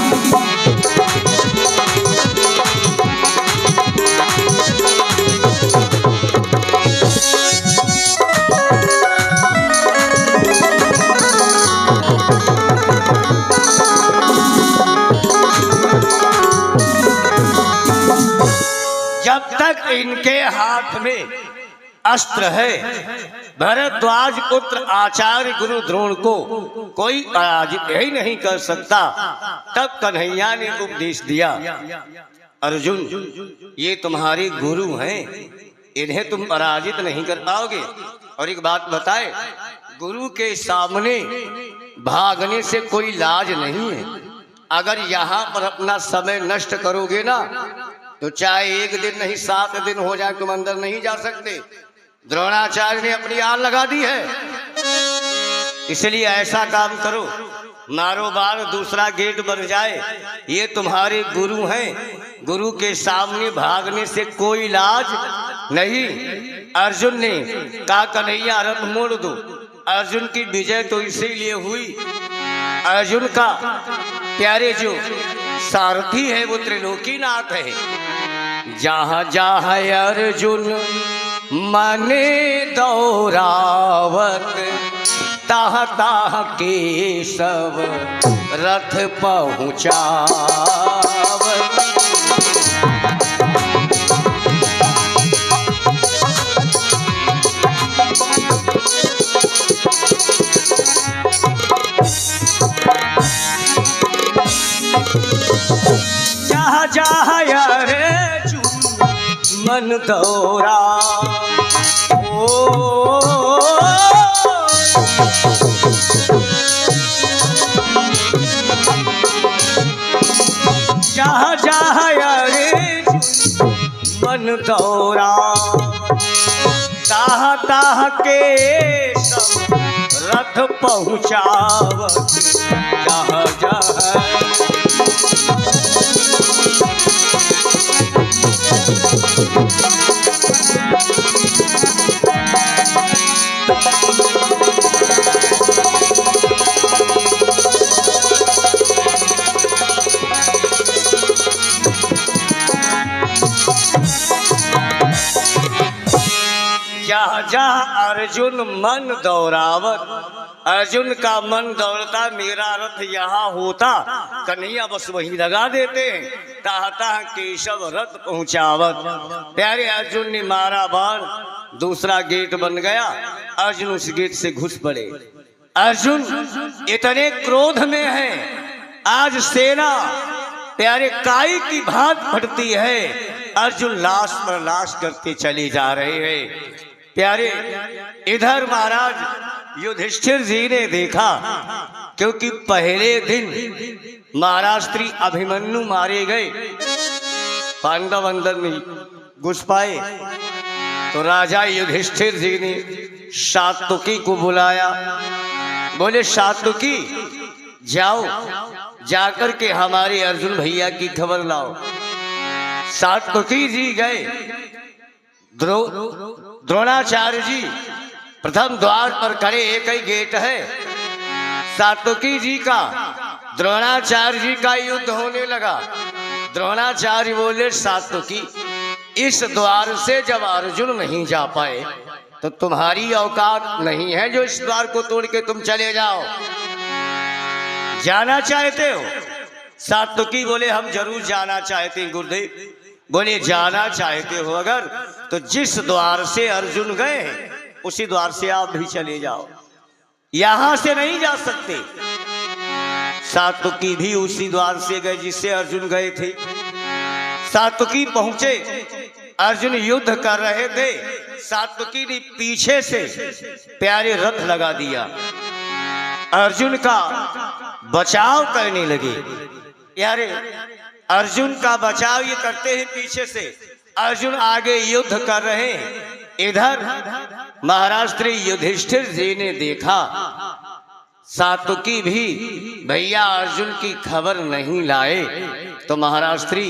जब तक इनके हाथ में अस्त्र है, भरद्वाज पुत्र आचार्य गुरु द्रोण को कोई पराजित ही नहीं कर सकता। तब कन्हैया ने उपदेश दिया, अर्जुन ये तुम्हारे गुरु हैं, इन्हें तुम पराजित नहीं कर पाओगे। और एक बात बताए, गुरु के सामने भागने से कोई लाज नहीं है। अगर यहाँ पर अपना समय नष्ट करोगे ना, तो चाहे 1 दिन नहीं 7 दिन हो जाए, तुम अंदर नहीं जा सकते। द्रोणाचार्य ने अपनी आन लगा दी है। इसलिए ऐसा काम करो, मारो बार, दूसरा गेट बन जाए। ये तुम्हारे गुरु हैं, गुरु के सामने भागने से कोई लाज नहीं। अर्जुन ने कहा कन्हैया रथ मोड़ दो। अर्जुन की विजय तो इसीलिए हुई, अर्जुन का प्यारे जो सारथी है वो त्रिलोकीनाथ है। जहाँ जहाँ अर्जुन मने दौरावत, ताह ताह केशव रथ पहुँचावत। जहाँ जहाँ अर्जुन मन दौरा, जहाँ जहाँ अर्जुन मन दौरा, ताह ताह के सब रथ पहुँचावत। जहाँ जहाँ जहाँ अर्जुन मन दौरावत, अर्जुन का मन दौड़ता, मेरा रथ यहाँ होता, कन्हैया बस वहीं लगा देते हैं। ताह ताह केशव रथ पहुँचावत। प्यारे अर्जुन ने मारा बाण, दूसरा गेट बन गया, अर्जुन उस गेट से घुस पड़े। अर्जुन इतने क्रोध में है, आज सेना प्यारे काई की भांत फटती है। अर्जुन लाश पर लाश करते चले जा रहे हैं। प्यारे इधर महाराज युधिष्ठिर जी ने देखा, क्योंकि पहले दिन महाराष्ट्री अभिमन्यु मारे गए, पांडव अंदर नहीं घुस पाए, तो राजा युधिष्ठिर जी ने सात्विकी को बुलाया। बोले सात्विकी जाओ, जाकर के हमारे अर्जुन भैया की खबर लाओ। सात्विकी जी गए। द्रोणाचार्य जी प्रथम द्वार पर खड़े, एक ही गेट है सात्विकी जी का, द्रोणाचार्य जी का युद्ध होने लगा। द्रोणाचार्य बोले सात्विकी, इस द्वार से जब अर्जुन नहीं जा पाए तो तुम्हारी औकात नहीं है जो इस द्वार को तोड़ के तुम चले जाओ। जाना चाहते हो? सात्विकी बोले हम जरूर जाना चाहते हैं गुरुदेव। बोले जाना चाहते हो अगर तो जिस द्वार से अर्जुन गए उसी द्वार से आप भी चले जाओ, यहां से नहीं जा सकते। सात्विकी भी उसी द्वार से गए जिससे अर्जुन गए थे। सात्विकी पहुंचे, अर्जुन युद्ध कर रहे थे, सात्विकी ने पीछे से प्यारे रथ लगा दिया, अर्जुन का बचाव करने लगे। यारे अर्जुन का बचाव ये करते हैं पीछे से, अर्जुन आगे युद्ध कर रहे हैं। इधर महाराष्ट्र युधिष्ठिर जी ने देखा सातुकी भी भैया अर्जुन की खबर नहीं लाए, तो महाराष्ट्री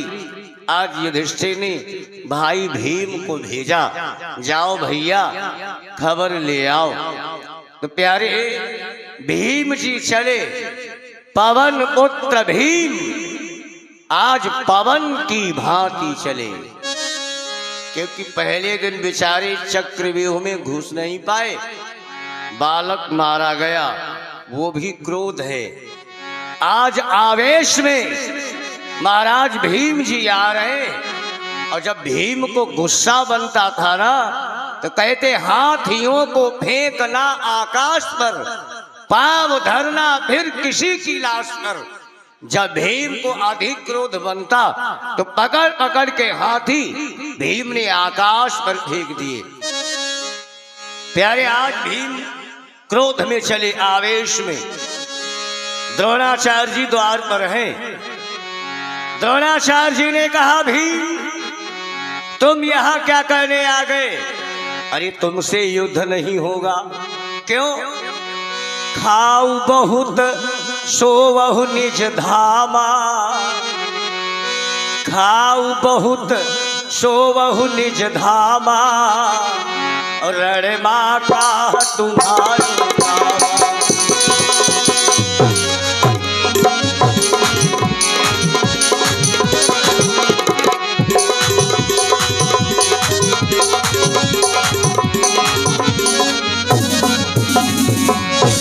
आज युधिष्ठिर ने भाई भीम को भेजा, जाओ भैया खबर ले आओ। तो प्यारे भीम जी चले, पवन पुत्र भीम आज पवन की भांति चले, क्योंकि पहले दिन बेचारे चक्रव्यूह में घुस नहीं पाए, बालक मारा गया, वो भी क्रोध है। आज आवेश में महाराज भीम जी आ रहे, और जब भीम को गुस्सा बनता था ना तो कहते हाथियों को फेंकना आकाश पर, पांव धरना फिर किसी की लाश पर। जब भीम को अधिक क्रोध बनता तो पकड़ पकड़ के हाथी भीम ने आकाश पर फेंक दिए। प्यारे आज भीम क्रोध में चले, आवेश में। द्रोणाचार्य जी द्वार पर हैं। द्रोणाचार्य जी ने कहा भीम तुम यहां क्या करने आ गए? अरे तुमसे युद्ध नहीं होगा। क्यों? खाऊ बहुत सोवहु निज धामा, खाऊ बहुत सोवहु निज धामा, और रणमा का तुम्हारी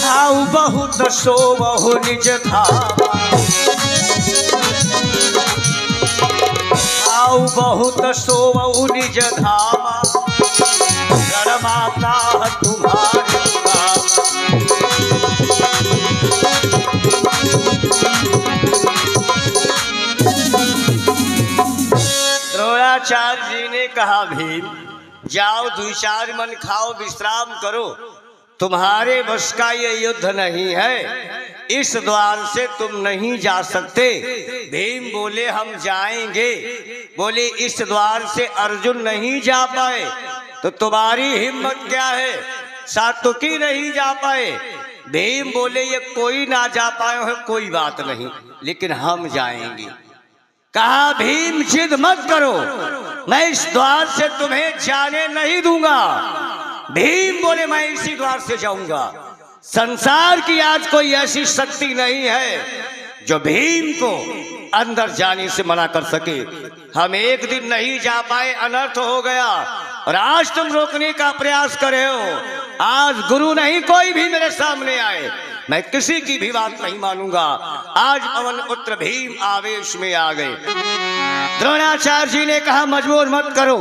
खाऊ बहुत सोवहु निज धामा, खाऊ बहुत सोवहु निज धामा, रणमाता तुम्हारी द्रोणाचार्य जी ने कहा भीम जाओ 2-4 मन खाओ, विश्राम करो, तुम्हारे बस का ये युद्ध नहीं है, इस द्वार से तुम नहीं जा सकते। भीम बोले हम जाएंगे। बोले इस द्वार से अर्जुन नहीं जा पाए तो तुम्हारी हिम्मत क्या है? सातुकी नहीं जा पाए। भीम बोले ये कोई ना जा पाए है कोई बात नहीं, लेकिन हम जाएंगे। कहा भीम जिद मत करो, मैं इस द्वार से तुम्हें जाने नहीं दूंगा। भीम बोले मैं इसी द्वार से जाऊंगा। संसार की आज कोई ऐसी शक्ति नहीं है जो भीम को अंदर जाने से मना कर सके। हम एक दिन नहीं जा पाए, अनर्थ हो गया, और आज तुम रोकने का प्रयास कर रहे हो। आज गुरु नहीं कोई भी मेरे सामने आए, मैं किसी की भी बात नहीं मानूंगा। आज पवन पुत्र भीम आवेश में आ गए। द्रोणाचार्य जी ने कहा मजबूर मत करो।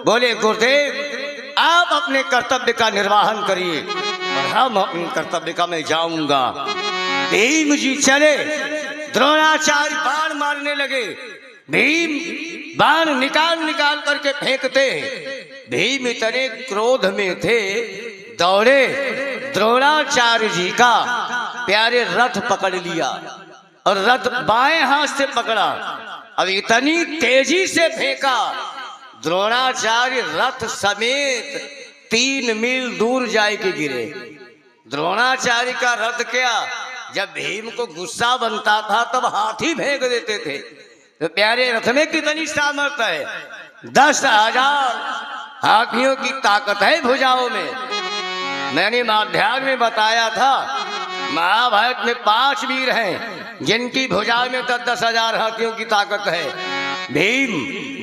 बोले गुरुदेव आप अपने कर्तव्य का निर्वाहन करिए और हम अपने कर्तव्य का मैं जाऊंगा। भीम जी चले, द्रोणाचार्य बाण मारने लगे। भीम बाण निकाल निकाल करके फेंकते। भीम इतने क्रोध में थे, दौड़े, द्रोणाचार्य जी का प्यारे रथ पकड़ लिया और रथ बाएं हाथ से पकड़ा। अब इतनी तेजी से फेंका, द्रोणाचार्य रथ समेत 3 मील दूर जाए के गिरे। द्रोणाचार्य का रथ क्या, जब भीम को गुस्सा बनता था तब हाथी फेंक देते थे। तो प्यारे रथ में कितनी सामर्थ्य है, 10,000 हाथियों की ताकत है भुजाओं में। मैंने माध्यान्ह में बताया था महाभारत में 5 वीर हैं जिनकी भुजा में 10,000 हाथियों की ताकत है। भीम,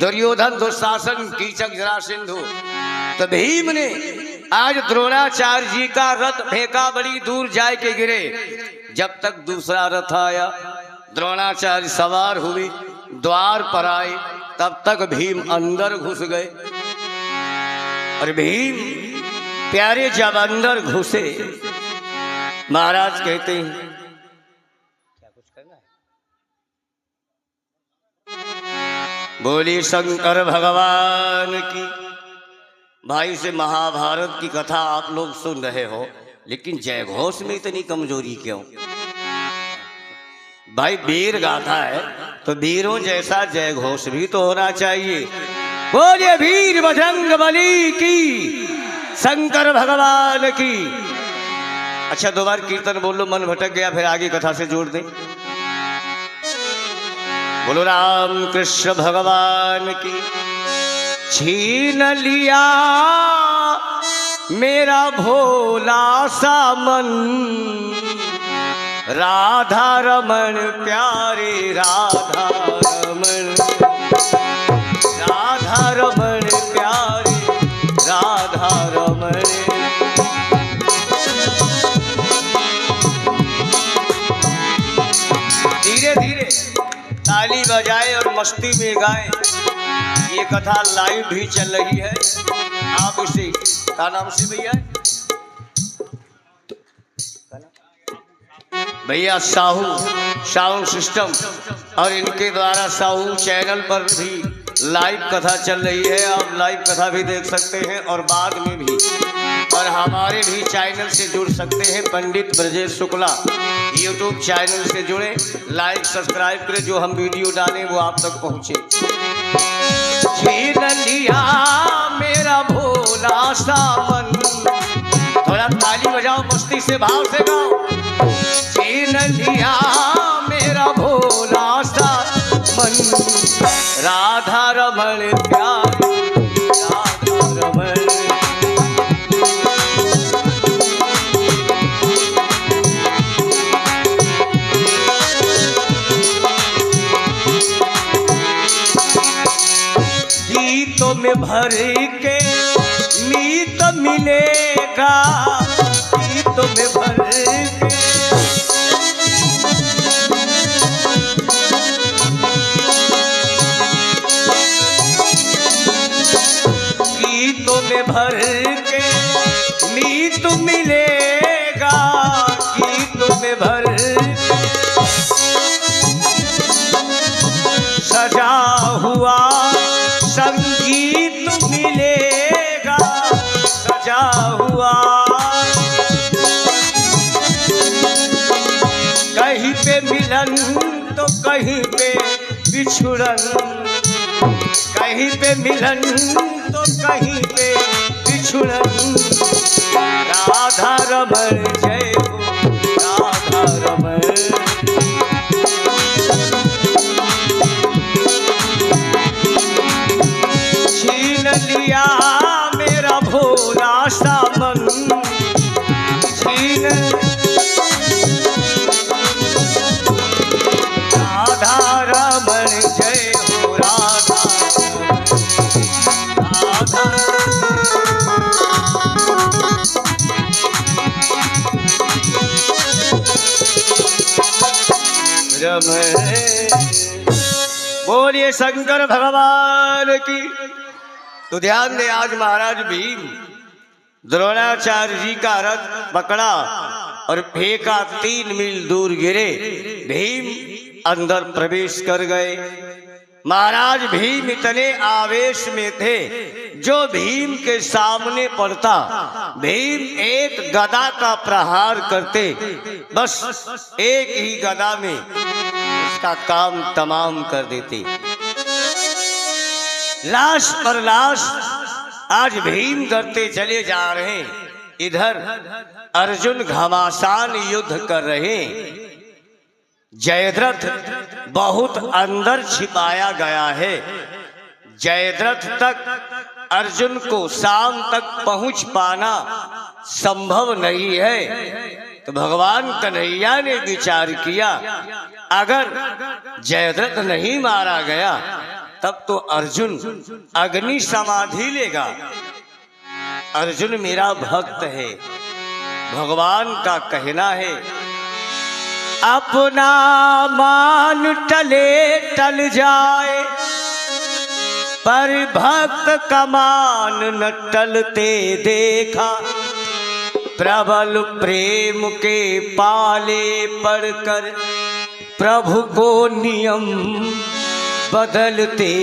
दुर्योधन, दुशासन, कीचक, जरासंध। तो भीम ने आज द्रोणाचार्य जी का रथ फेंका, बड़ी दूर जाए के गिरे। जब तक दूसरा रथ आया, द्रोणाचार्य सवार हुए, द्वार पर आए, तब तक भीम अंदर घुस गए। और भीम प्यारे जब अंदर घुसे, महाराज कहते हैं क्या कुछ करना है? बोली शंकर भगवान की। भाई से महाभारत की कथा आप लोग सुन रहे हो, लेकिन जय घोष में इतनी कमजोरी क्यों? भाई वीर गाथा है तो वीरों जैसा जय घोष भी तो होना चाहिए। बोलिए वीर बजरंग बली की, शंकर भगवान की। अच्छा दो बार कीर्तन बोलो, मन भटक गया फिर आगे कथा से जोड़ दे। बोलो राम कृष्ण भगवान की। छीन लिया मेरा भोला सा मन, राधा रमन प्यारे राधा रमन, राधा रमन प्यारे राधा रमन। धीरे धीरे ताली बजाए और मस्ती में गाए। ये कथा लाइव भी चल रही है। आप इसे क्या नाम से भैया? भैया साहू साउंड सिस्टम, और इनके द्वारा साहू चैनल पर भी लाइव कथा चल रही है। आप लाइव कथा भी देख सकते हैं और बाद में भी, और हमारे भी चैनल से जुड़ सकते हैं। पंडित ब्रजेश शुक्ला यूट्यूब चैनल से जुड़े, लाइक सब्सक्राइब करें, जो हम वीडियो डालें वो आप तक पहुँचे। छीन लिया मेरा भोला सा मन, थोड़ा ताली बजाओ, मस्ती से भाव से गाओ। छीन लिया मेरा भोला सा मन, राधा रमण प्यारी राधा रमण। गीतों में भर के मीत मिलेगा, गीतों में भर के गीतों में भर के मीत मिलेगा, गीतों में भर सजा हुआ संगीत मिलेगा, सजा हुआ। कहीं पे मिलन तो कहीं पे बिछुड़न, कहीं पे मिलन तो कहीं पे बिछुड़न। राधा रमण जय हो राधा रमण। छीन लिया मेरा भोला सा मन, छीन राधा रमण जय हो राधा राधा। रमण बोलिए शंकर भगवान की। तो ध्यान दे, आज महाराज भीम द्रोणाचार्य जी का रथ पकड़ा और फेंका, 3 मील दूर गिरे। भीम अंदर प्रवेश कर गए। महाराज भीम इतने आवेश में थे, जो भीम के सामने पड़ता भीम एक गदा का प्रहार करते, बस एक ही गदा में उसका काम तमाम कर देते। लाश पर लाश आज भीम करते चले जा रहे हैं। इधर अर्जुन घमासान युद्ध कर रहे हैं। जयद्रथ बहुत अंदर छिपाया गया है। जयद्रथ तक अर्जुन को शाम तक पहुंच पाना संभव नहीं है। तो भगवान कन्हैया ने विचार किया, अगर जयद्रथ नहीं मारा गया तब तो अर्जुन अग्नि समाधि लेगा। अर्जुन मेरा भक्त है। भगवान का कहना है, अपना मान टले टल जाए, पर भक्त का मान न टलते देखा। प्रबल प्रेम के पाले पड़कर प्रभु को नियम बदलते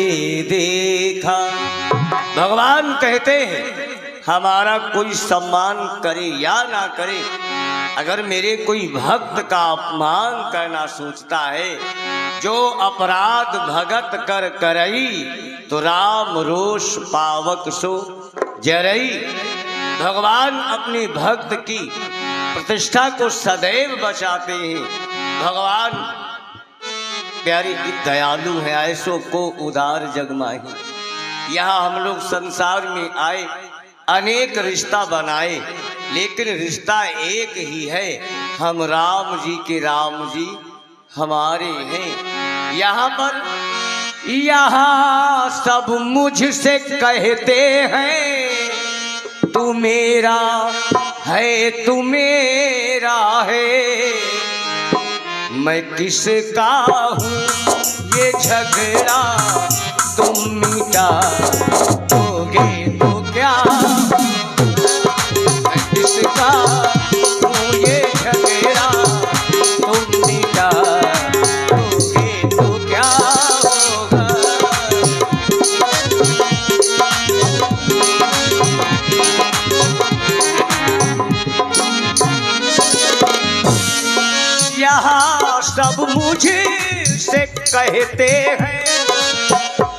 देखा। भगवान कहते हैं, हमारा कोई सम्मान करे या ना करे, अगर मेरे कोई भक्त का अपमान करना सोचता है, जो अपराध भगत कर करई, तो राम रोष पावक सो जरई। भगवान अपने भक्त की प्रतिष्ठा को सदैव बचाते हैं। भगवान प्यारी दयालु है, ऐसो को उदार जग माही। यहाँ हम लोग संसार में आए, अनेक रिश्ता बनाए, लेकिन रिश्ता एक ही है, हम राम जी के राम जी हमारे हैं। यहाँ पर यहाँ सब मुझसे कहते हैं, तू मेरा है तू मेरा है, मैं किसका हूँ ये झगड़ा तुम मिटा दोगे तो क्या, मैं किसका हूँ ये झगड़ा तुम मिटा दोगे तो क्या होगा। यहाँ सब मुझे से कहते हैं,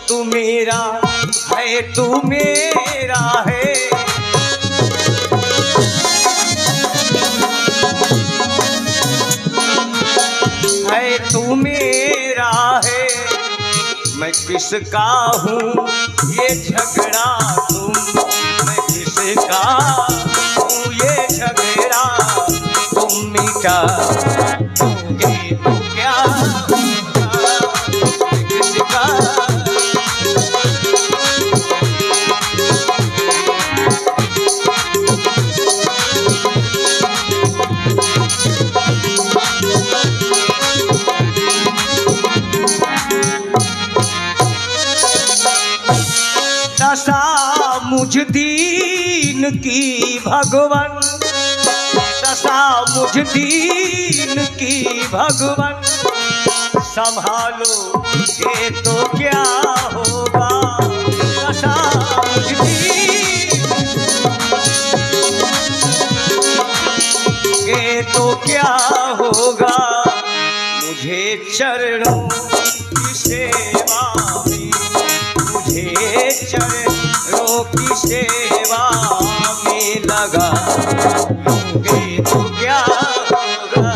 तू मेरा है तू मेरा है, तू मेरा है, मैं किसका हूँ ये झगड़ा तुम, मैं किसका हूँ ये झगड़ा तुम मिटा दोगे तो क्या होगा, किसका। दशा मुझ दीन की भगवन, दशा मुझ दीन की भगवन, संभालो ये तो क्या होगा। दशा मुझ दीन ये तो क्या होगा, मुझे चरणों की सेवा में, मुझे चरणों की सेवा में लगा लोगे तो क्या होगा।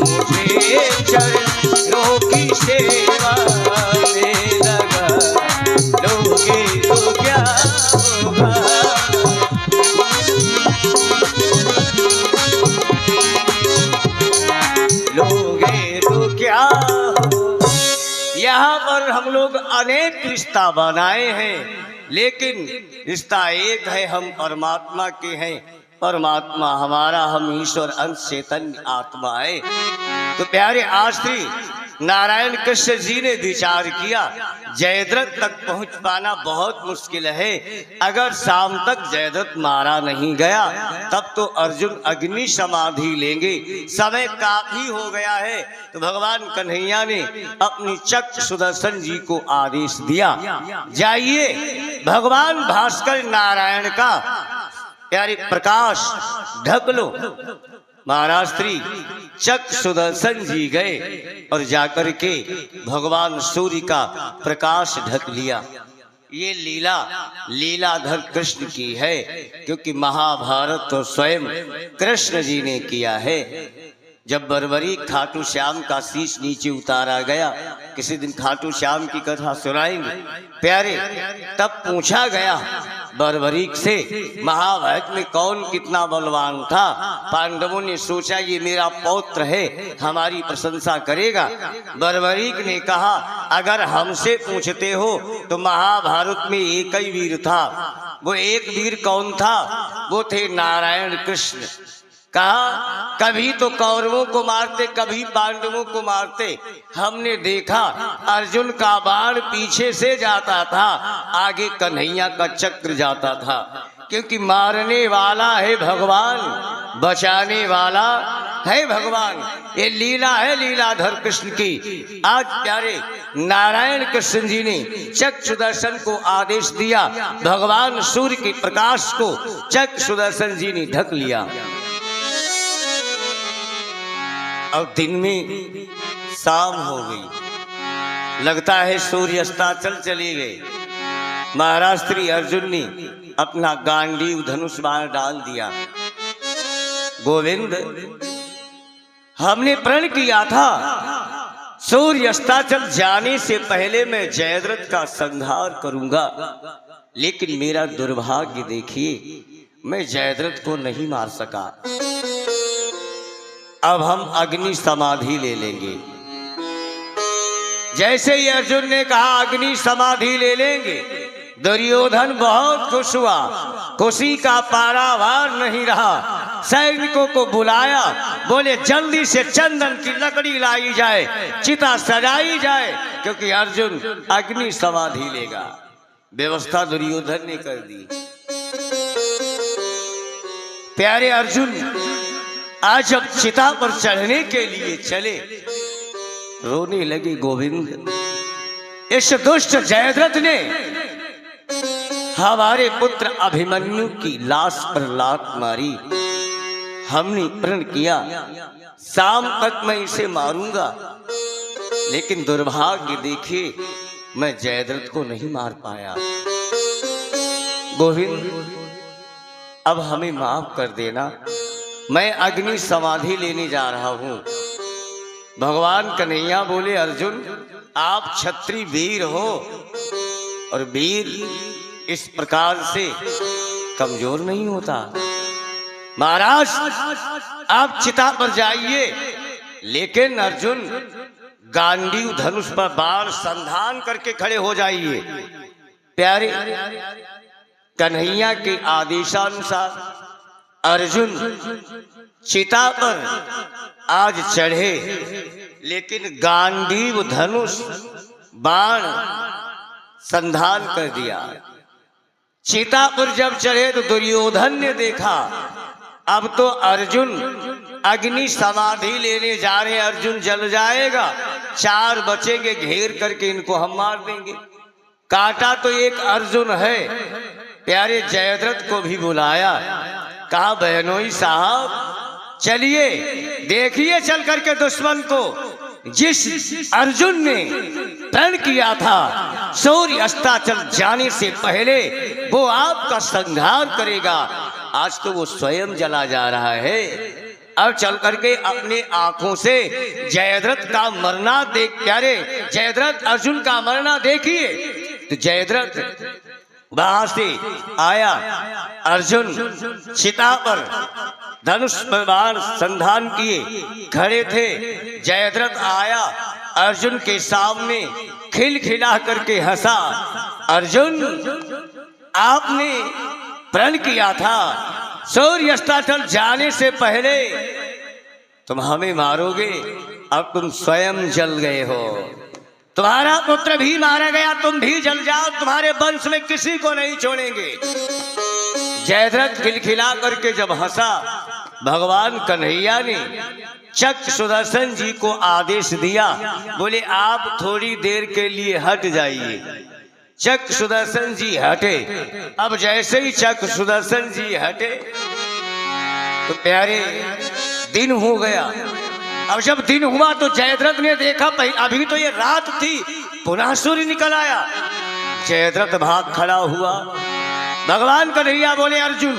मुझे चरणों की सेवा में लगा लोगे तो क्या होगा। लोगे तो क्या हो। यहाँ पर हम लोग अनेक रिश्ता बनाए हैं, लेकिन रिश्ता एक है, हम परमात्मा के हैं। परमात्मा हमारा, हम ईश्वर अंश चैतन्य आत्मा है। तो प्यारे आश्री नारायण कृष्ण जी ने विचार किया, जयद्रथ तक पहुंच पाना बहुत मुश्किल है। अगर शाम तक जयद्रथ मारा नहीं गया, तब तो अर्जुन अग्नि समाधि लेंगे। समय काफी हो गया है। तो भगवान कन्हैया ने अपनी चक्र सुदर्शन जी को आदेश दिया, जाइए भगवान भास्कर नारायण का प्यारे प्रकाश ढक लो। महाराज श्री चक्र सुदर्शन जी गए और जाकर के भगवान सूर्य का प्रकाश ढक लिया। ये लीला लीलाधर कृष्ण की है, क्योंकि महाभारत तो स्वयं कृष्ण जी ने किया है। जब बरबरी खाटू श्याम का शीश नीचे उतारा गया, किसी दिन खाटू श्याम की कथा सुनाएंगे प्यारे, तब पूछा गया बरबरीक से महाभारत में कौन कितना बलवान था। पांडवों ने सोचा ये मेरा पौत्र है, हमारी प्रशंसा करेगा। बरबरीक ने कहा अगर हमसे पूछते हो तो महाभारत में एक ही वीर था। वो एक वीर कौन था? वो थे नारायण कृष्ण। कहा कभी तो कौरवों को मारते, कभी पांडवों को मारते। हमने देखा अर्जुन का बाण पीछे से जाता था, आगे कन्हैया का चक्र जाता था। क्योंकि मारने वाला है भगवान, बचाने वाला है भगवान, ये लीला है लीलाधर कृष्ण की। आज प्यारे नारायण कृष्ण जी ने चक्र सुदर्शन को आदेश दिया, भगवान सूर्य के प्रकाश को चक्र सुदर्शन जी ने ढक लिया। अब दिन में शाम हो गई, लगता है सूर्य अस्ताचल चले गए। महाराज श्री अर्जुन ने अपना गांडीव धनुष बाण डाल दिया। गोविंद, हमने प्रण किया था सूर्य अस्ताचल जाने से पहले मैं जयद्रथ का संहार करूंगा, लेकिन मेरा दुर्भाग्य देखिए, मैं जयद्रथ को नहीं मार सका। अब हम अग्नि समाधि ले लेंगे। जैसे ही अर्जुन ने कहा अग्नि समाधि ले लेंगे, दुर्योधन बहुत खुश हुआ, खुशी का पारावार नहीं रहा। सैनिकों को बुलाया, बोले जल्दी से चंदन की लकड़ी लाई जाए, चिता सजाई जाए, क्योंकि अर्जुन अग्नि समाधि लेगा। व्यवस्था दुर्योधन ने कर दी। प्यारे अर्जुन आज जब चिता पर चढ़ने के लिए चले, रोने लगे। गोविंद, इस दुष्ट जयद्रथ ने हमारे पुत्र अभिमन्यु की लाश पर लात मारी। हमने प्रण किया शाम तक मैं इसे मारूंगा, लेकिन दुर्भाग्य देखिए मैं जयद्रथ को नहीं मार पाया। गोविंद, अब हमें माफ कर देना, मैं अग्नि समाधि लेने जा रहा हूं। भगवान कन्हैया बोले, अर्जुन आप क्षत्रिय वीर हो, और वीर इस प्रकार से कमजोर नहीं होता। महाराज आप चिता पर जाइए, लेकिन अर्जुन गांडीव धनुष पर बाण संधान करके खड़े हो जाइए। प्यारे कन्हैया के आदेशानुसार अर्जुन चिता पर आज चढ़े, लेकिन गांडीव धनुष बाण संधान कर दिया। चिता पर जब चढ़े तो दुर्योधन ने देखा अब तो अर्जुन अग्नि समाधि लेने जा रहे, अर्जुन जल जाएगा, 4 बचेंगे, घेर करके इनको हम मार देंगे। काटा तो एक अर्जुन है। प्यारे जयद्रथ को भी बुलाया, कहा बहनोई साहब चलिए देखिए चल करके दुश्मन को। जिस अर्जुन ने प्रण किया था सूर्य अस्ताचल जाने से पहले वो आपका संहार करेगा, आज तो वो स्वयं जला जा रहा है। अब चल करके अपने आंखों से जयद्रथ का मरना देख, प्यारे जयद्रथ अर्जुन का मरना देखिए। तो जयद्रथ वहां से आया, अर्जुन चिता पर धनुष पर बाण संधान किए खड़े थे। जयद्रथ आया, अर्जुन के सामने खिलखिला करके हंसा। अर्जुन, आपने प्रण किया था सूर्य अस्ताचल जाने से पहले तुम हमें मारोगे, अब तुम स्वयं जल गए हो। तुम्हारा पुत्र भी मारा गया, तुम भी जल जाओ, तुम्हारे वंश में किसी को नहीं छोड़ेंगे। जयद्रथ खिलखिला करके जब हंसा, भगवान कन्हैया ने चक्र सुदर्शन जी को आदेश दिया, बोले आप थोड़ी देर के लिए हट जाइए। चक्र सुदर्शन जी हटे। अब जैसे ही चक्र सुदर्शन जी हटे तो प्यारे दिन हो गया। अब जब दिन हुआ तो जयद्रथ ने देखा अभी तो ये रात थी, पुनः सूर्य निकल आया। जयद्रथ भाग खड़ा हुआ। भगवान कन्हैया बोले अर्जुन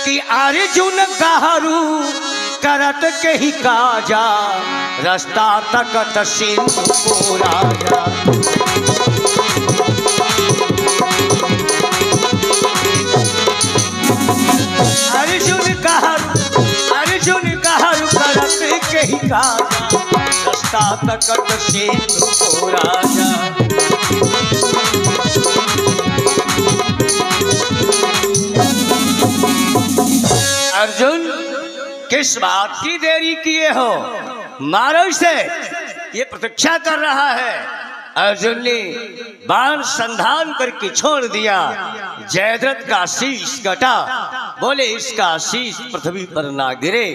कि अर्जुन गारू करत के ही काजा, रास्ता तकत सिंधु को राजा। अर्जुन गारू करत के ही काजा, रास्ता तकत सिंधु को राजा। अर्जुन किस बात की देरी किए हो, मारो इसे, ये प्रतीक्षा कर रहा है। अर्जुन ने बाण संधान करके छोड़ दिया। जयद्रथ का शीश कटा। बोले इसका शीश पृथ्वी पर ना गिरे,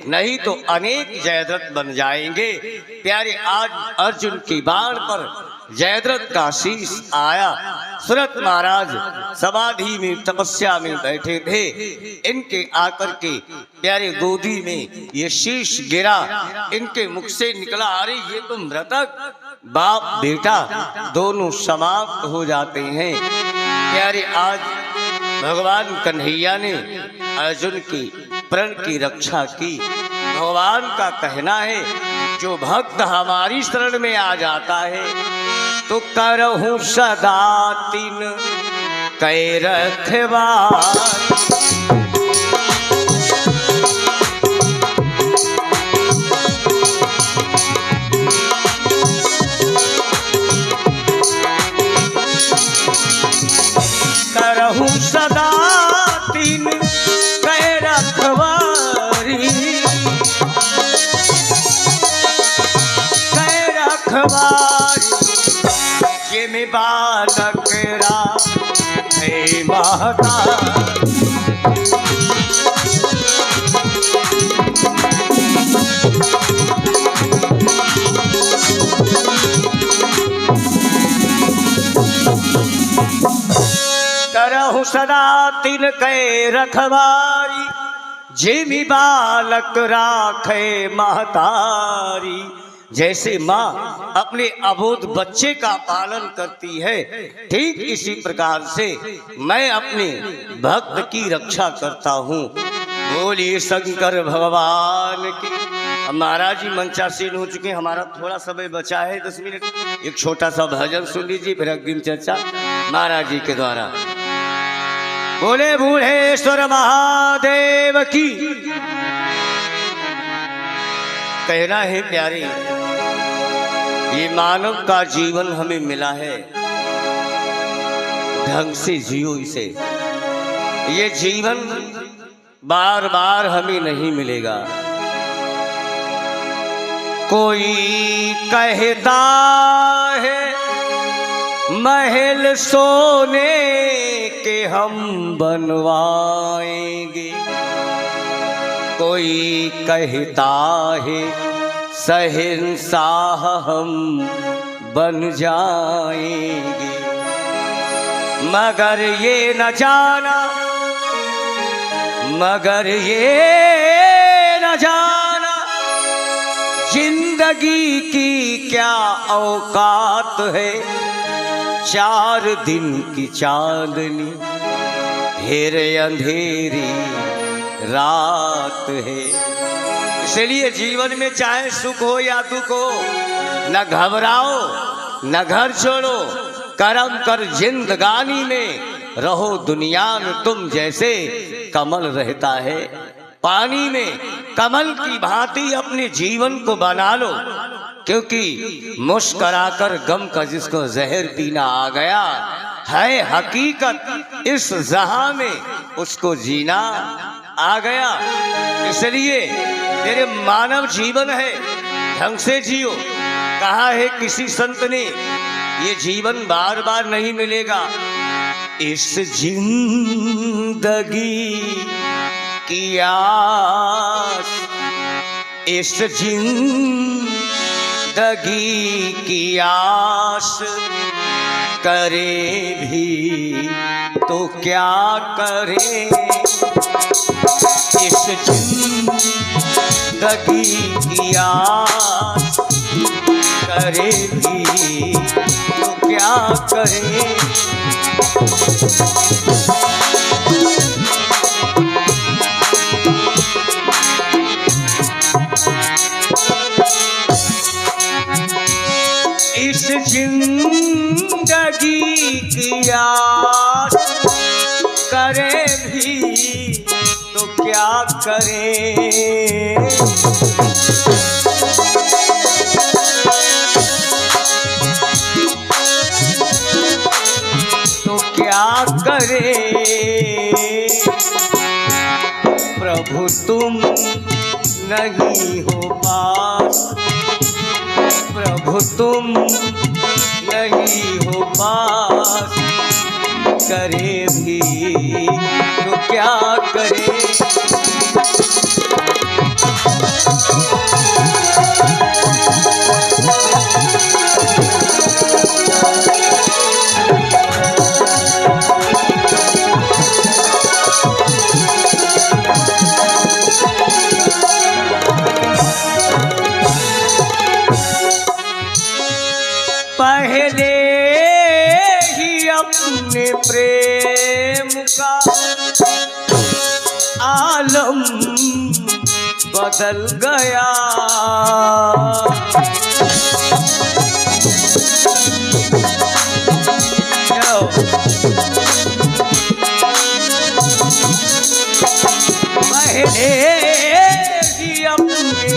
नहीं तो अनेक जयद्रथ बन जाएंगे। प्यारे, आज अर्जुन की बाण पर जयद्रथ का शीश आया। सुरत महाराज समाधि में तपस्या में बैठे थे। इनके आकर के प्यारे गोदी में ये शीश गिरा। इनके मुख से निकला, अरे ये तो मृतक। बाप बेटा दोनों समाप्त हो जाते हैं। प्यारे, आज भगवान कन्हैया ने अर्जुन की प्रण की रक्षा की। भगवान का कहना है, जो भक्त हमारी शरण में आ जाता है तो करहूं सदा तीन कै रखवार। करहूं सदा तीन कै रखवारी, कै रखवारी। जिमि बालक राखे महतारी। करहूं सदा तीन कै रखवारी, जिमि बालक राखे महतारी। जैसे माँ अपने अबोध बच्चे का पालन करती है, ठीक इसी प्रकार से मैं अपने भक्त की रक्षा करता हूँ। बोलिए शंकर भगवान की। अब महाराज जी मंचासीन हो चुके, हमारा थोड़ा समय बचा है 10 मिनट। एक छोटा सा भजन सुन लीजिए, फिर अग्रिम चर्चा महाराज जी के द्वारा। बोले बूढ़ेश्वर महादेव की। कहना है प्यारे, ये मानव का जीवन हमें मिला है, ढंग से जियो इसे। ये जीवन बार बार हमें नहीं मिलेगा। कोई कहता है महल सोने के हम बनवाएंगे, कोई कहता है शहंशाह हम बन जाएंगे। मगर ये न जाना, मगर ये न जाना, जिंदगी की क्या औकात है। 4 दिन की चांदनी फिर अंधेरी रात है। इसलिए जीवन में चाहे सुख हो या दुख हो, न घबराओ न घर छोड़ो, कर्म कर जिंदगानी में रहो दुनिया में तुम जैसे कमल रहता है पानी में। कमल की भांति अपने जीवन को बना लो, क्योंकि मुस्कुराकर गम का जिसको जहर पीना आ गया है, हकीकत इस जहां में उसको जीना आ गया। इसलिए तेरे मानव जीवन है, ढंग से जियो। कहा है किसी संत ने, ये जीवन बार बार नहीं मिलेगा। इस जिंदगी की आस, इस जिंदगी की आस करे भी तो क्या करे। इस जिंदगी की आस करे भी तो क्या करे। इस जिंदगी की आस करे भी तो क्या करे। तो क्या करे प्रभु तुम नहीं हो पास, प्रभु तुम नहीं हो पास, करे भी तो क्या करे। पहले ही अपने प्रेम का आलम बदल गया। पहले ही अपने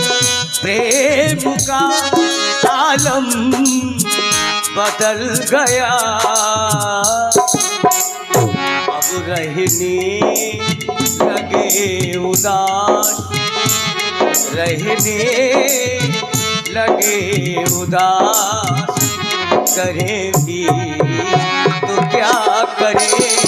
प्रेम का आलम बदल गया। अब रहने लगे उदास, रहने लगे उदास, करें भी तो क्या करें।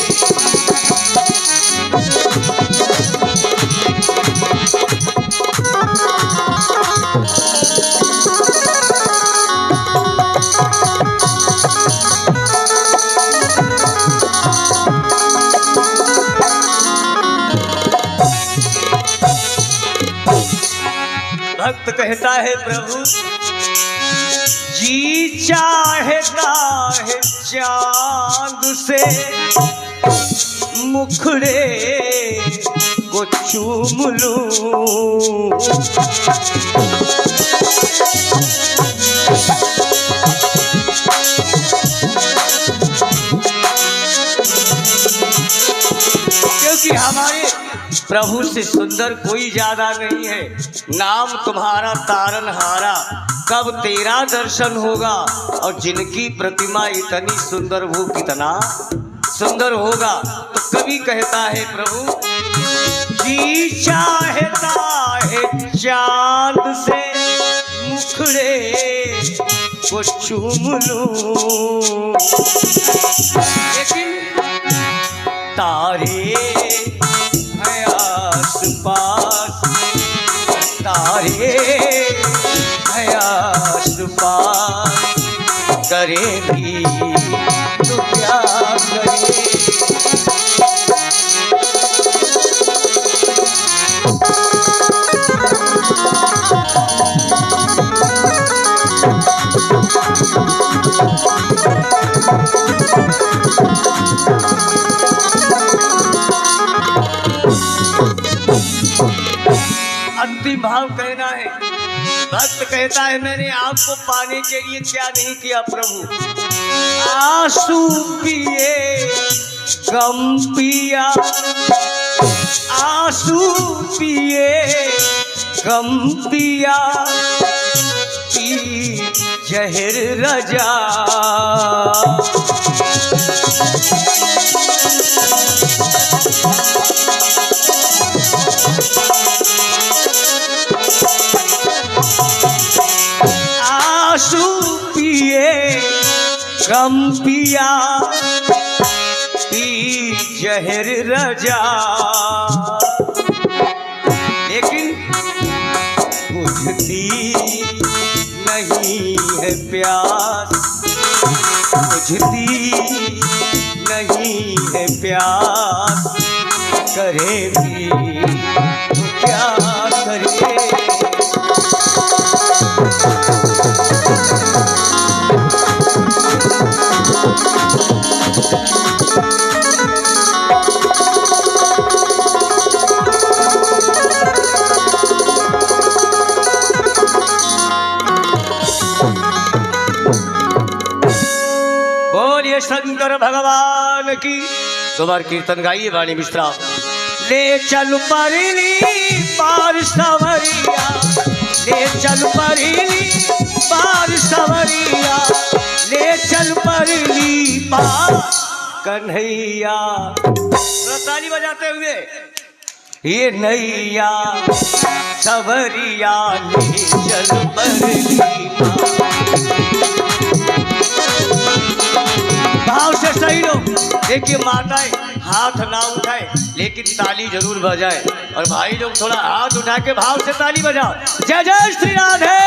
भक्त कहता है प्रभु जी चाहता है चांद से मुखड़े को चूम लूं। क्योंकि हमारे प्रभु से सुंदर कोई ज्यादा नहीं है। नाम तुम्हारा तारनहारा, कब तेरा दर्शन होगा। और जिनकी प्रतिमा इतनी सुंदर वो कितना सुंदर होगा। तो कवि कहता है प्रभु जी चाहता है चांद से मुखड़े को चूम लूं, लेकिन तारे हैं आसपास, तारे हैं आसपास, करेंगी तो क्या करें। अंतिम भाव कहना है। भक्त कहता है मैंने आपको पाने के लिए क्या नहीं किया प्रभु। आंसू पिए गम पिया, आंसू पिए गम पिया, पी जहर रजा। आंसू पिए गम पिया, पी जहर रजा, लेकिन बुझती नहीं है प्यास, बुझती नहीं है प्यास, करे भी तो क्या करे। बोलिए शंकर भगवान की। दोबार कीर्तन गाइए वाणी मिश्रा। ले चल परिली पार सवरिया, ले चल परिली पार सवरिया, ले चल परिली पार कन्हैया। ताली बजाते हुए ये नैया सवरिया, ले चल परिली पार। से सही लोग देखिए, माताएं हाथ ना उठाए लेकिन ताली जरूर बजाए, और भाई लोग थोड़ा हाथ उठा के भाव से ताली बजाओ। जय जय श्री राधे।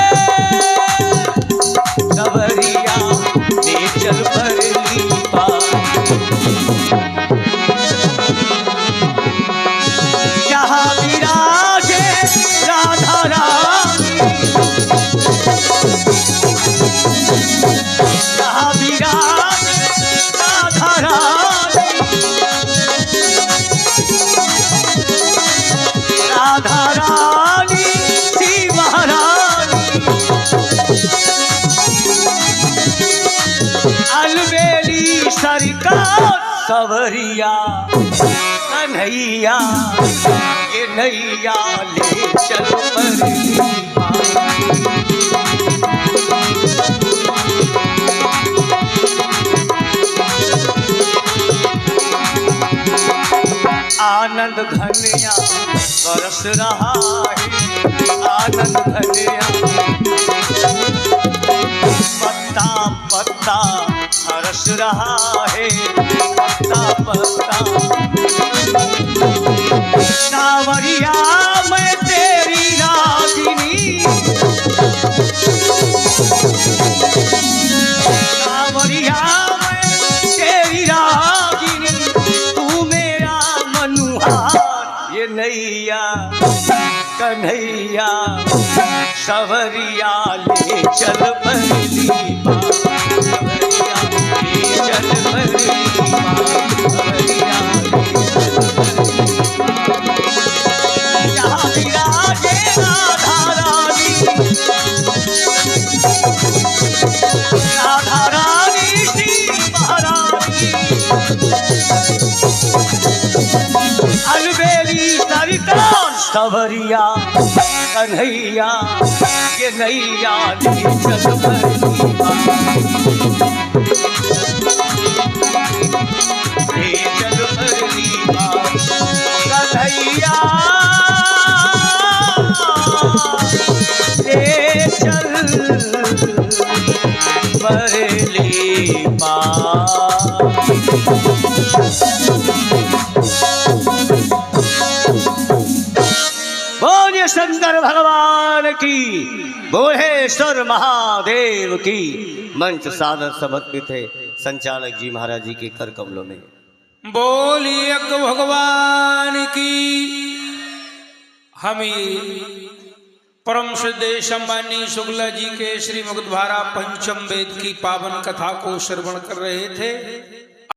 सवरिया ले चल भरली पार, जहाँ विराजे राधा रानी, जहाँ विराजे राधा रानी, राधा रानी श्री महारानी, अलबेली सरकार सवरिया कन्हैया, ये नैया ले चलो परली पार। आनंद घनिया बरस रहा है, आनंद घनिया पत्ता पत्ता हरस रहा है, पत्ता पत्ता। सावरिया मैं तेरी रागिनी, सावरिया मैं तेरी रागिनी, तू मेरा मनुहार, ये नैया कन्हैया सवरिया ले चल भरली पार, सवरिया ले चल भरली पार, सवरिया जहाँ विराजे राधा रानी, राधा रानी श्री महारानी, अलबेली सरकार सवरिया कन्हैया, ये नैया ले चल भरली पार, ले चल भरली पार, कन्हैया ले चल भरली पार। बोलिए शंकर भगवान की, बोलेश्वर महादेव की। मंच सादर समर्पित है संचालक जी महाराज जी के कर कमलों में। बोलिए भगवान की। हमें परम श्रद्धेय संमाननीय शुक्ला जी के श्रीमद् भारा पंचम वेद की पावन कथा को श्रवण कर रहे थे।